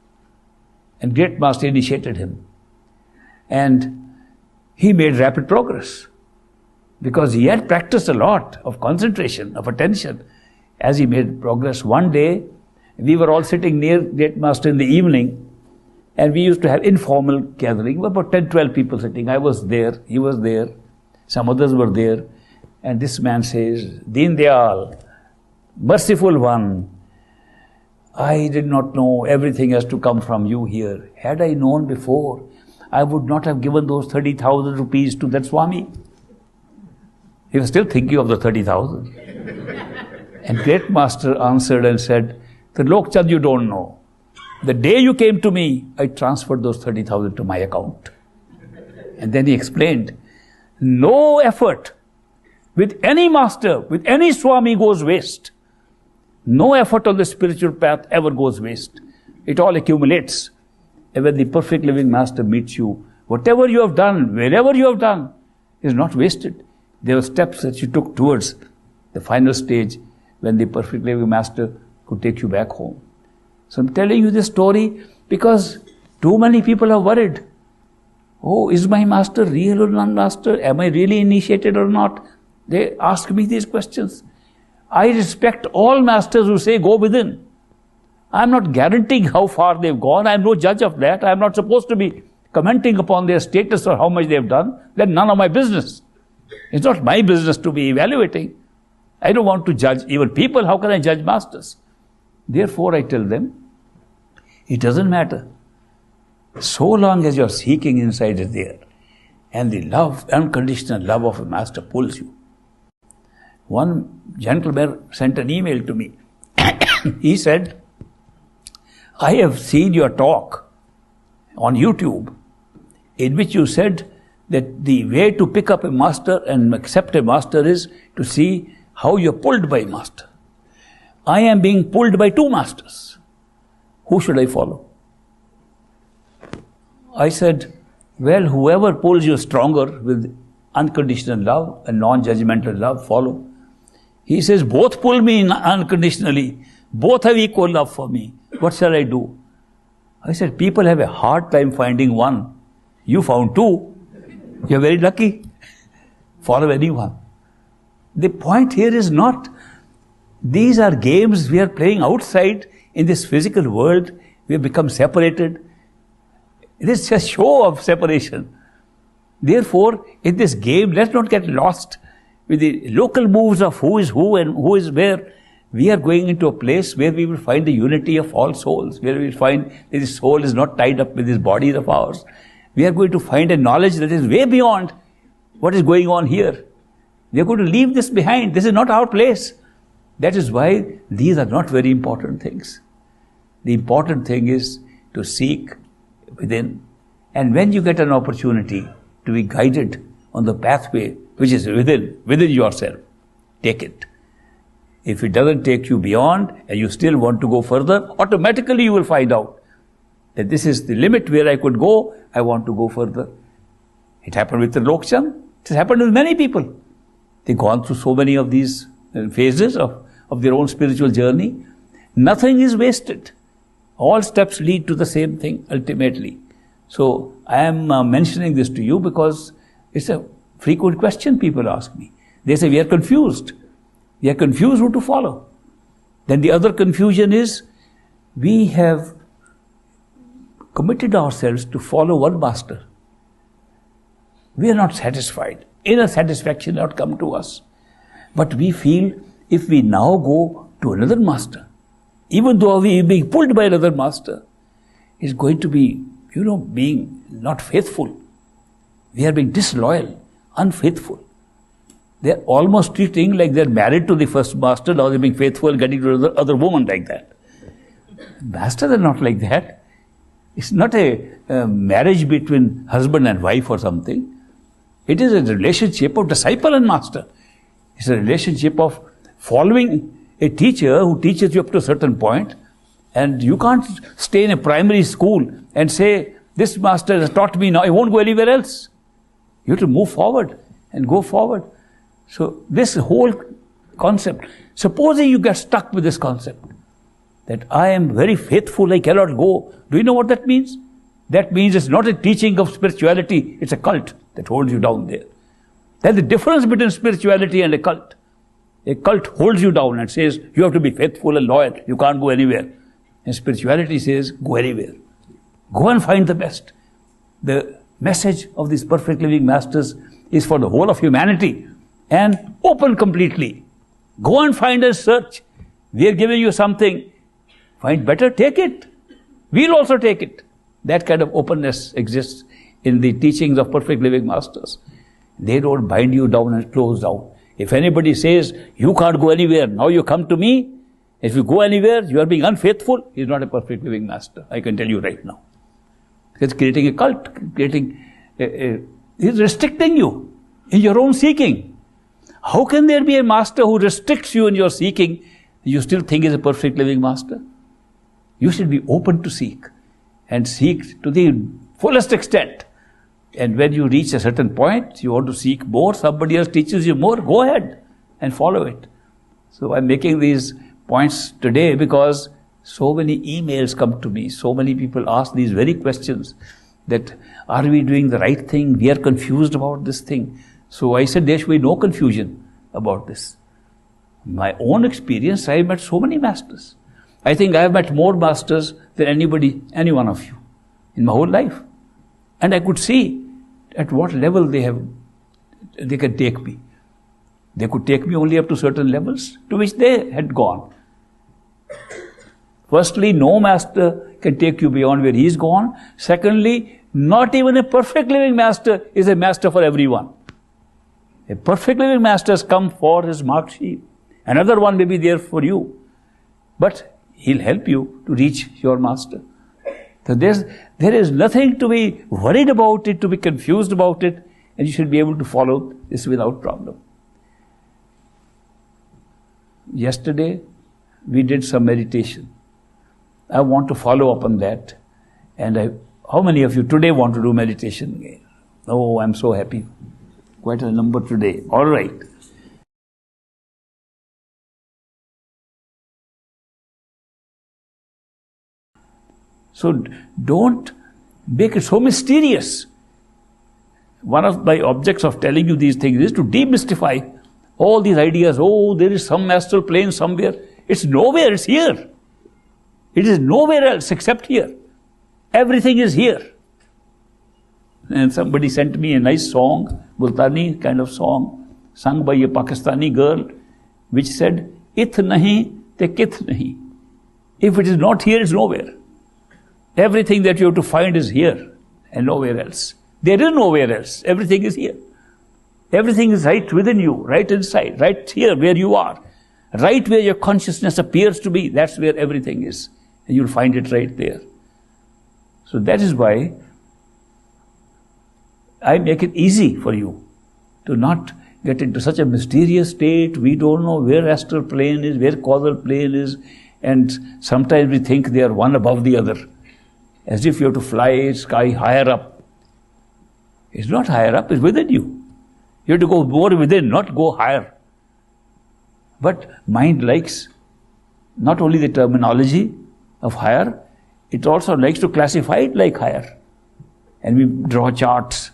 And Great Master initiated him. And he made rapid progress. Because he had practiced a lot of concentration, of attention. As he made progress, one day, we were all sitting near Great Master in the evening. And we used to have informal gathering, about 10, 12 people sitting. I was there, he was there, some others were there. And this man says, Deen Dayal, merciful one, I did not know everything has to come from you here. Had I known before, I would not have given those 30,000 rupees to that Swami. He was still thinking of the 30,000. And Great Master answered and said, Trilokchand, you don't know. The day you came to me, I transferred those 30,000 to my account. And then he explained, no effort with any master, with any Swami goes waste. No effort on the spiritual path ever goes waste. It all accumulates. And when the perfect living master meets you, whatever you have done, wherever you have done, is not wasted. There were steps that you took towards the final stage when the perfect living master could take you back home. So I'm telling you this story because too many people are worried. Oh, is my master real or non-master? Am I really initiated or not? They ask me these questions. I respect all masters who say go within. I'm not guaranteeing how far they've gone. I'm no judge of that. I'm not supposed to be commenting upon their status or how much they've done. That's none of my business. It's not my business to be evaluating. I don't want to judge even people. How can I judge masters? Therefore, I tell them, it doesn't matter. So long as your seeking inside is there and the love, unconditional love of a master pulls you. One gentleman sent an email to me. He said, I have seen your talk on YouTube in which you said that the way to pick up a master and accept a master is to see how you're pulled by a master. I am being pulled by two masters. Who should I follow? I said, well, whoever pulls you stronger with unconditional love and non-judgmental love, follow. He says, both pull me unconditionally. Both have equal love for me. What shall I do? I said, people have a hard time finding one. You found two. You're very lucky. Follow anyone. The point here is not, these are games we are playing outside in this physical world. We have become separated. It is a show of separation. Therefore, in this game, let's not get lost with the local moves of who is who and who is where. We are going into a place where we will find the unity of all souls, where we will find that this soul is not tied up with these bodies of ours. We are going to find a knowledge that is way beyond what is going on here. We are going to leave this behind. This is not our place. That is why these are not very important things. The important thing is to seek within. And when you get an opportunity to be guided on the pathway which is within yourself, take it. If it doesn't take you beyond and you still want to go further, automatically you will find out that this is the limit where I could go, I want to go further. It happened with the Trilokchand. It has happened with many people. They've gone through so many of these phases of their own spiritual journey. Nothing is wasted. All steps lead to the same thing ultimately. So I am mentioning this to you because it's a frequent question people ask me. They say, we are confused. We are confused who to follow. Then the other confusion is, we have committed ourselves to follow one master. We are not satisfied. Inner satisfaction not come to us. But we feel if we now go to another master, even though we are being pulled by another master, it's going to be, being not faithful. We are being disloyal, unfaithful. They're almost treating like they're married to the first master, now they're being faithful, getting to another woman like that. Masters are not like that. It's not a marriage between husband and wife or something. It is a relationship of disciple and master. It's a relationship of following a teacher who teaches you up to a certain point, and you can't stay in a primary school and say, this master has taught me, now I won't go anywhere else. You have to move forward and go forward. So this whole concept, supposing you get stuck with this concept, that I am very faithful, I cannot go. Do you know what that means? That means it's not a teaching of spirituality, it's a cult that holds you down there. That's the difference between spirituality and a cult. A cult holds you down and says, you have to be faithful and loyal, you can't go anywhere. And spirituality says, go anywhere. Go and find the best. The message of these perfect living masters is for the whole of humanity and open completely. Go and find and search. We are giving you something. Find better, take it. We'll also take it. That kind of openness exists in the teachings of perfect living masters. They don't bind you down and close down. If anybody says, you can't go anywhere, now you come to me. If you go anywhere, you are being unfaithful. He's not a perfect living master. I can tell you right now. It's creating a cult, he's restricting you in your own seeking. How can there be a master who restricts you in your seeking, you still think is a perfect living master? You should be open to seek and seek to the fullest extent. And when you reach a certain point, you want to seek more, somebody else teaches you more, go ahead and follow it. So I'm making these points today because so many emails come to me, so many people ask these very questions that are we doing the right thing? We are confused about this thing. So I said there should be no confusion about this. My own experience, I have met so many masters. I think I have met more masters than anybody, any one of you in my whole life. And I could see at what level they can take me. They could take me only up to certain levels to which they had gone. Firstly, no master can take you beyond where he is gone. Secondly, not even a perfect living master is a master for everyone. A perfect living master has come for his marked sheep. Another one may be there for you. But he'll help you to reach your master. So there is nothing to be worried about it, to be confused about it, and you should be able to follow this without problem. Yesterday, we did some meditation. I want to follow up on that. And how many of you today want to do meditation again? Oh, I'm so happy. Quite a number today. All right. So don't make it so mysterious. One of my objects of telling you these things is to demystify all these ideas. Oh, there is some astral plane somewhere. It's nowhere, it's here. It is nowhere else except here. Everything is here. And somebody sent me a nice song, Multani kind of song, sung by a Pakistani girl, which said, Ith nahi te kith nahi. If it is not here, it's nowhere. Everything that you have to find is here and nowhere else. There is nowhere else. Everything is here. Everything is right within you, right inside, right here where you are. Right where your consciousness appears to be, that's where everything is. And you'll find it right there. So that is why I make it easy for you to not get into such a mysterious state. We don't know where astral plane is, where causal plane is, and sometimes we think they are one above the other, as if you have to fly sky higher up. It's not higher up, it's within you. You have to go more within, not go higher. But mind likes not only the terminology of higher, it also likes to classify it like higher. And we draw charts.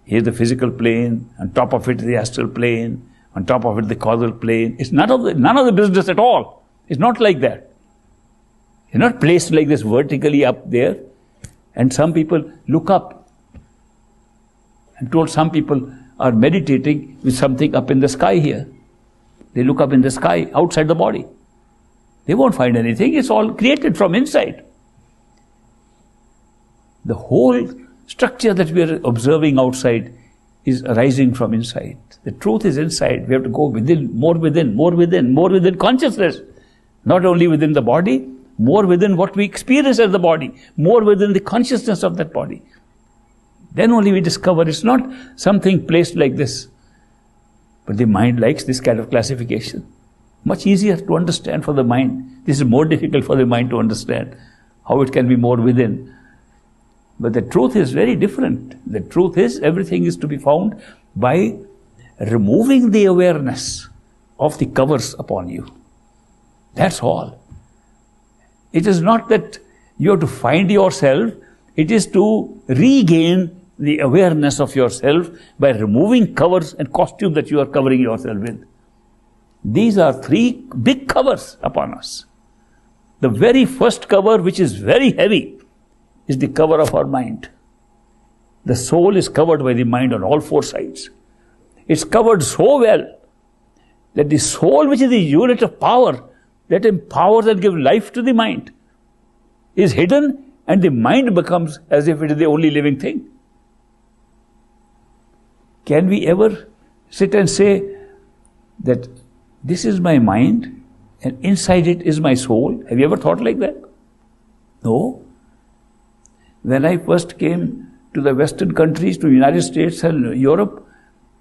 Here's the physical plane, on top of it the astral plane, on top of it the causal plane. It's none of the business at all. It's not like that. It's not placed like this vertically up there. And some people look up. I'm told some people are meditating with something up in the sky here. They look up in the sky, outside the body. They won't find anything. It's all created from inside. The whole structure that we are observing outside is arising from inside. The truth is inside. We have to go within, more within, more within, more within consciousness. Not only within the body, more within what we experience as the body, more within the consciousness of that body. Then only we discover it's not something placed like this. But the mind likes this kind of classification. Much easier to understand for the mind. This is more difficult for the mind to understand, how it can be more within. But the truth is very different. The truth is everything is to be found by removing the awareness of the covers upon you. That's all. It is not that you have to find yourself. It is to regain the awareness of yourself by removing covers and costume that you are covering yourself with. These are three big covers upon us. The very first cover, which is very heavy, is the cover of our mind. The soul is covered by the mind on all four sides. It's covered so well that the soul, which is the unit of power that empowers and gives life to the mind, is hidden, and the mind becomes as if it is the only living thing. Can we ever sit and say that this is my mind and inside it is my soul? Have you ever thought like that? No. When I first came to the Western countries, to the United States and Europe,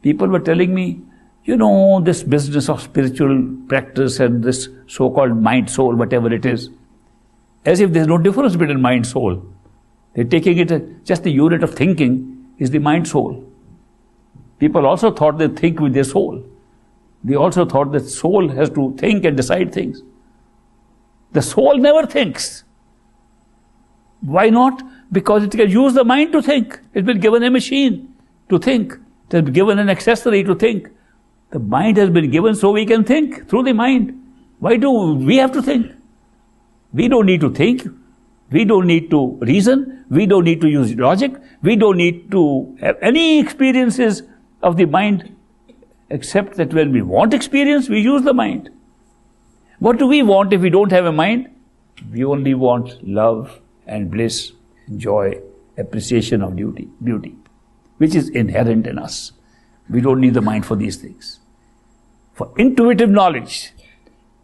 people were telling me, you know, this business of spiritual practice and this so-called mind, soul, whatever it is, as if there's no difference between mind, soul. They're taking it as just the unit of thinking is the mind, soul. People also thought they think with their soul. They also thought that soul has to think and decide things. The soul never thinks. Why not? Because it can use the mind to think. It's been given a machine to think. It has been given an accessory to think. The mind has been given so we can think through the mind. Why do we have to think? We don't need to think. We don't need to reason. We don't need to use logic. We don't need to have any experiences of the mind, except that when we want experience, we use the mind. What do we want if we don't have a mind? We only want love and bliss, joy, appreciation of beauty, which is inherent in us. We don't need the mind for these things. For intuitive knowledge,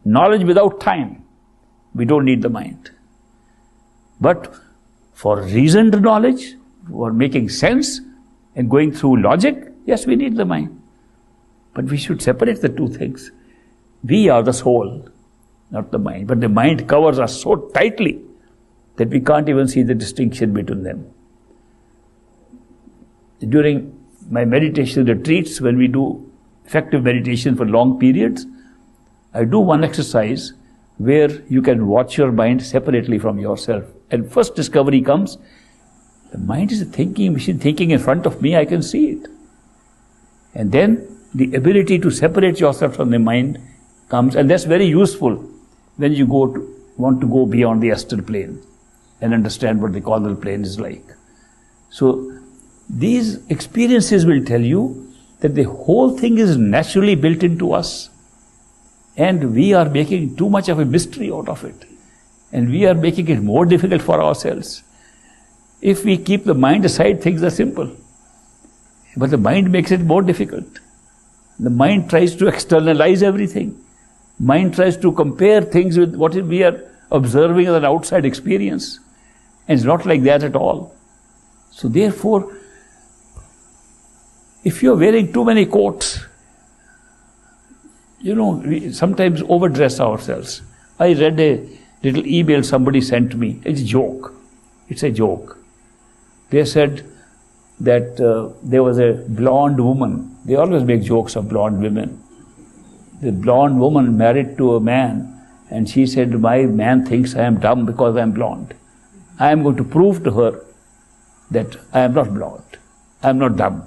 knowledge without time, we don't need the mind. But for reasoned knowledge, for making sense and going through logic, yes, we need the mind. But we should separate the two things. We are the soul, not the mind. But the mind covers us so tightly that we can't even see the distinction between them. During my meditation retreats, when we do effective meditation for long periods, I do one exercise where you can watch your mind separately from yourself. And first discovery comes, the mind is a thinking machine thinking in front of me, I can see it. And then the ability to separate yourself from the mind comes, and that's very useful when you want to go beyond the astral plane and understand what the causal plane is like. So these experiences will tell you that the whole thing is naturally built into us, and we are making too much of a mystery out of it, and we are making it more difficult for ourselves. If we keep the mind aside, things are simple, but the mind makes it more difficult. The mind tries to externalize everything. Mind tries to compare things with what we are observing as an outside experience, and it's not like that at all. So therefore, if you're wearing too many coats, we sometimes overdress ourselves. I read a little email somebody sent me. It's a joke. It's a joke. They said that there was a blonde woman. They always make jokes of blonde women. The blonde woman married to a man, and she said, my man thinks I am dumb because I am blonde. I am going to prove to her that I am not blonde. I am not dumb.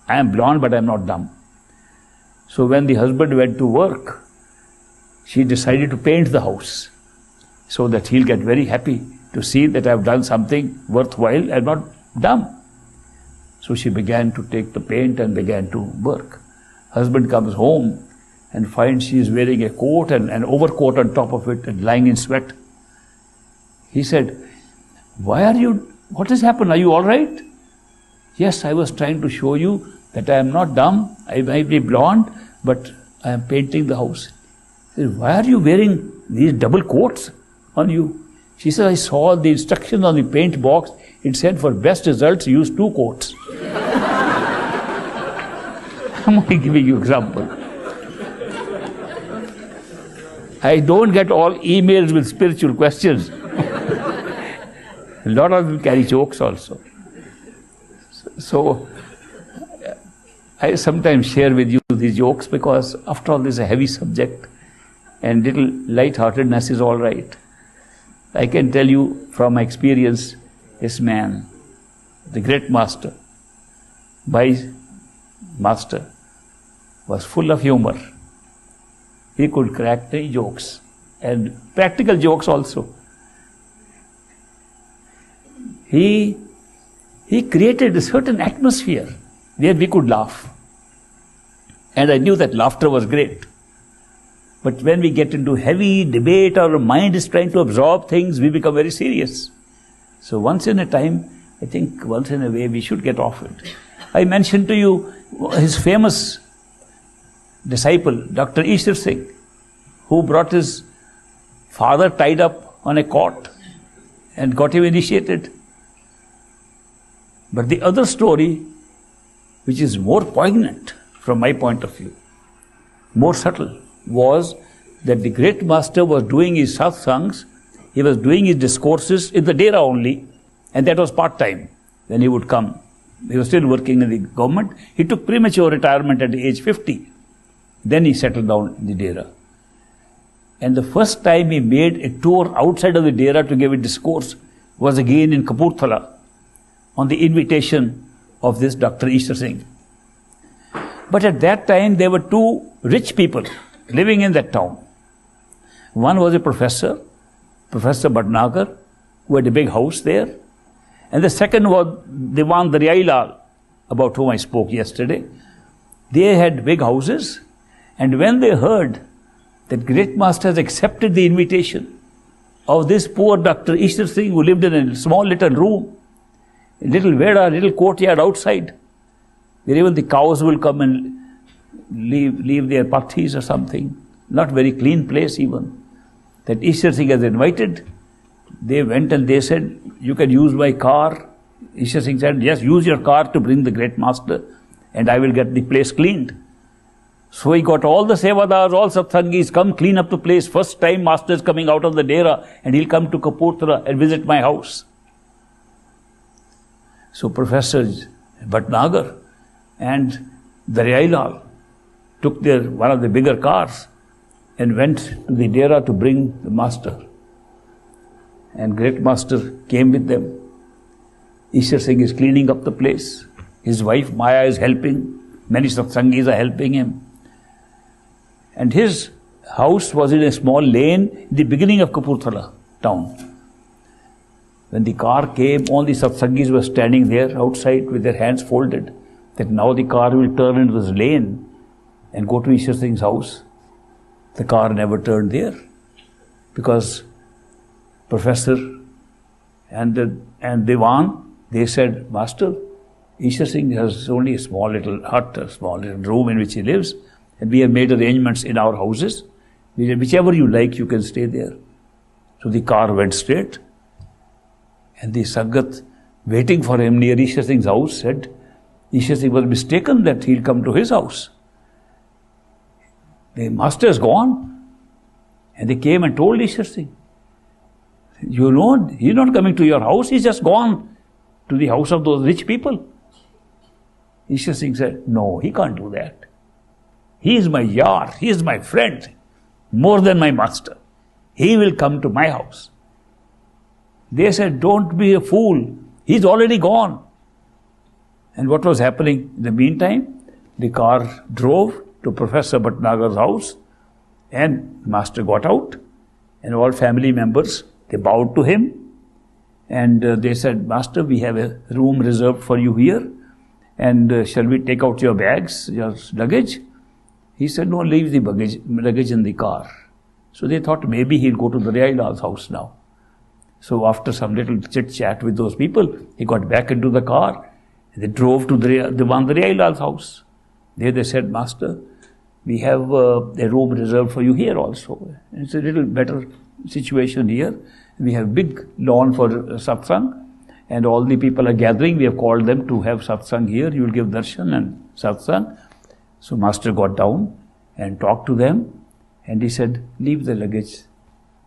I am blonde, but I am not dumb. So when the husband went to work, she decided to paint the house so that he'll get very happy to see that I've done something worthwhile and not dumb. So she began to take the paint and began to work. Husband comes home and finds she is wearing a coat and an overcoat on top of it and lying in sweat. He said, what has happened? Are you all right? Yes, I was trying to show you that I am not dumb. I might be blonde, but I am painting the house. He said, why are you wearing these double coats on you? She said, I saw the instructions on the paint box. It said for best results, use 2 coats. I'm only giving you an example. I don't get all emails with spiritual questions. A lot of them carry jokes also. So I sometimes share with you these jokes because after all this is a heavy subject and little lightheartedness is all right. I can tell you from my experience, this man, the great master, my master, was full of humor. He could crack any jokes and practical jokes also. he created a certain atmosphere where we could laugh. And I knew that laughter was great. But when we get into heavy debate, our mind is trying to absorb things, we become very serious. So once in a time, I think once in a way, we should get off it. I mentioned to you his famous disciple, Dr. Ishwar Singh, who brought his father tied up on a cot and got him initiated. But the other story, which is more poignant from my point of view, more subtle, was that the great master was doing his satsangs, he was doing his discourses in the dera only, and that was part-time when he would come. He was still working in the government. He took premature retirement at age 50. Then he settled down in the dera. And the first time he made a tour outside of the dera to give a discourse was again in Kapurthala on the invitation of this Dr. Ishwar Singh. But at that time there were two rich people living in that town. One was a professor, Professor Bhatnagar, who had a big house there. And the second was Diwan Daryailal, about whom I spoke yesterday. They had big houses, and when they heard that great master has accepted the invitation of this poor Dr. Ishwar Singh, who lived in a small little room, a little veda, little courtyard outside, where even the cows will come and leave their pathis or something, not very clean place even, that Ishwar Singh has invited. They went and they said, you can use my car. Ishwar Singh said, yes, use your car to bring the great master and I will get the place cleaned. So he got all the sevadars, all satsangis, come clean up the place. First time master is coming out of the dera and he'll come to Kapurthala and visit my house. So Professor Bhatnagar and Daryailal took one of the bigger cars and went to the dera to bring the master. And great master came with them. Ishwar Singh is cleaning up the place. His wife Maya is helping. Many satsangis are helping him. And his house was in a small lane in the beginning of Kapurthala town. When the car came, all the satsangis were standing there outside with their hands folded, that now the car will turn into this lane and go to Ishwar Singh's house. The car never turned there because Professor and Diwan, they said, Master, Ishwar Singh has only a small little hut, a small little room in which he lives, and we have made arrangements in our houses. Whichever you like, you can stay there. So the car went straight, and the Sangat, waiting for him near Ishwar Singh's house, said, Ishwar Singh was mistaken that he'll come to his house. The master is gone. And they came and told Ishwar Singh, you know, he's not coming to your house, he's just gone to the house of those rich people. Ishwar Singh said, no, he can't do that. He is my yar, he is my friend, more than my master. He will come to my house. They said, don't be a fool, he's already gone. And what was happening in the meantime? The car drove to Professor Bhatnagar's house, and master got out, and all family members, they bowed to him, and they said, Master, we have a room reserved for you here, and shall we take out your bags, your luggage? He said, no, leave the luggage in the car. So they thought maybe he'll go to Daryailal's house now. So after some little chit-chat with those people, he got back into the car, and they drove to Daryailal's house. There they said, Master, we have a room reserved for you here also. It's a little better situation here. We have big lawn for satsang, and all the people are gathering. We have called them to have satsang here. You will give darshan and satsang. So master got down and talked to them, and he said, leave the luggage.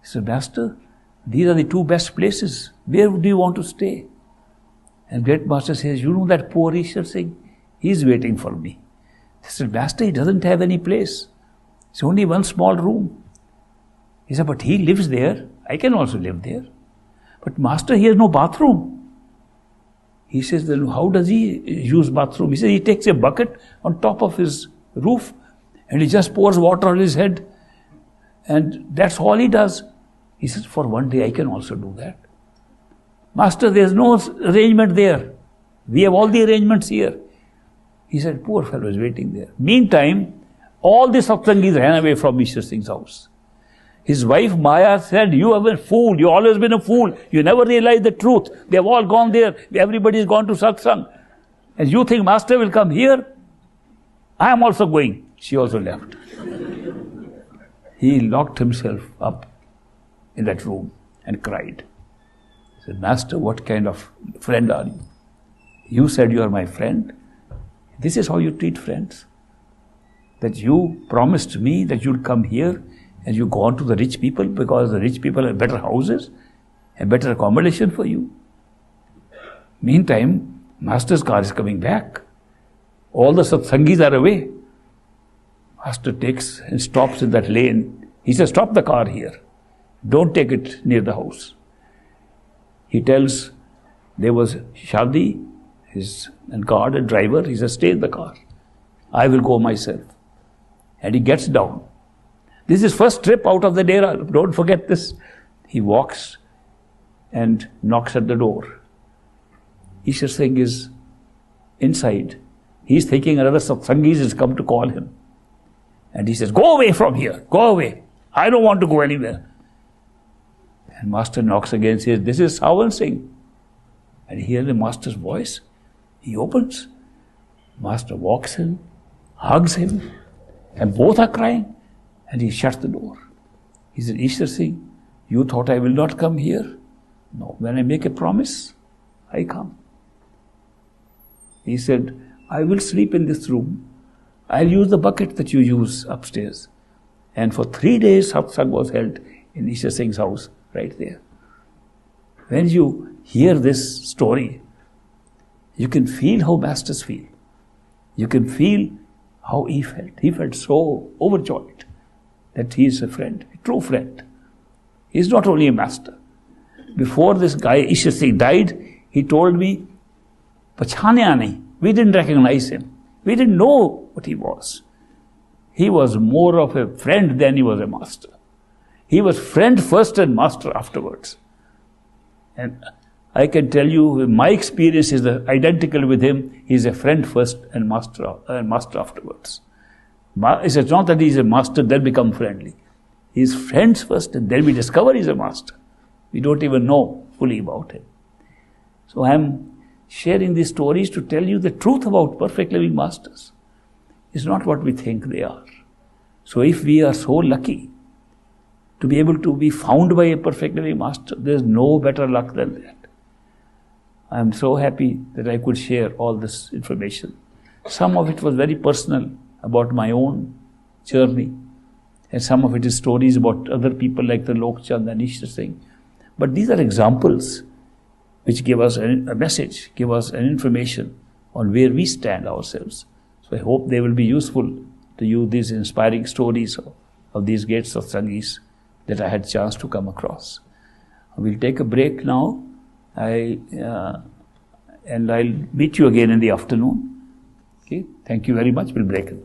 He said, Master, these are the two best places. Where do you want to stay? And great master says, you know that poor Ishwar Singh? He's waiting for me. He said, Master, he doesn't have any place. It's only one small room. He said, but he lives there. I can also live there. But Master, he has no bathroom. He says, then how does he use bathroom? He says, he takes a bucket on top of his roof and he just pours water on his head. And that's all he does. He says, for one day I can also do that. Master, there's no arrangement there. We have all the arrangements here. He said, poor fellow is waiting there. Meantime, all the satsangis ran away from Ishwar Singh's house. His wife Maya said, you have been a fool. You always been a fool. You never realized the truth. They have all gone there. Everybody's gone to satsang. And you think Master will come here? I am also going. She also left. He locked himself up in that room and cried. He said, Master, what kind of friend are you? You said you are my friend. This is how you treat friends. That you promised me that you'd come here and you go on to the rich people because the rich people have better houses and better accommodation for you. Meantime, Master's car is coming back. All the satsangis are away. Master takes and stops in that lane. He says, stop the car here. Don't take it near the house. He tells, there was Shadi, and guard and driver. He says, stay in the car. I will go myself. And he gets down. This is his first trip out of the dera. Don't forget this. He walks and knocks at the door. Ishwar Singh is inside. He's thinking another satsangis has come to call him. And he says, go away from here. Go away. I don't want to go anywhere. And Master knocks again and says, this is Sawan Singh. And he hears the Master's voice. He opens. Master walks in, hugs him, and both are crying. And he shuts the door. He said, Ishwar Singh, you thought I will not come here? No, when I make a promise, I come. He said, I will sleep in this room. I'll use the bucket that you use upstairs. And for 3 days, satsang was held in Ishwar Singh's house, right there. When you hear this story, you can feel how masters feel. You can feel how he felt. He felt so overjoyed that he is a friend, a true friend. He is not only a master. Before this guy, Ishwar Singh, died, he told me, Pachhanya nahi. We didn't recognize him. We didn't know what he was. He was more of a friend than he was a master. He was friend first and master afterwards. And I can tell you, my experience is identical with him. He is a friend first and master afterwards. It's not that he is a master, then become friendly. He is friends first and then we discover he is a master. We don't even know fully about him. So I am sharing these stories to tell you the truth about perfect living masters. It's not what we think they are. So if we are so lucky to be able to be found by a perfect living master, there's no better luck than that. I am so happy that I could share all this information. Some of it was very personal about my own journey, and some of it is stories about other people like the Lokchand and Ishwar Singh. But these are examples which give us a message, give us an information on where we stand ourselves. So I hope they will be useful to you, these inspiring stories of these great satsangis that I had chance to come across. We'll take a break now. And I'll meet you again in the afternoon. Okay, thank you very much. We'll break it.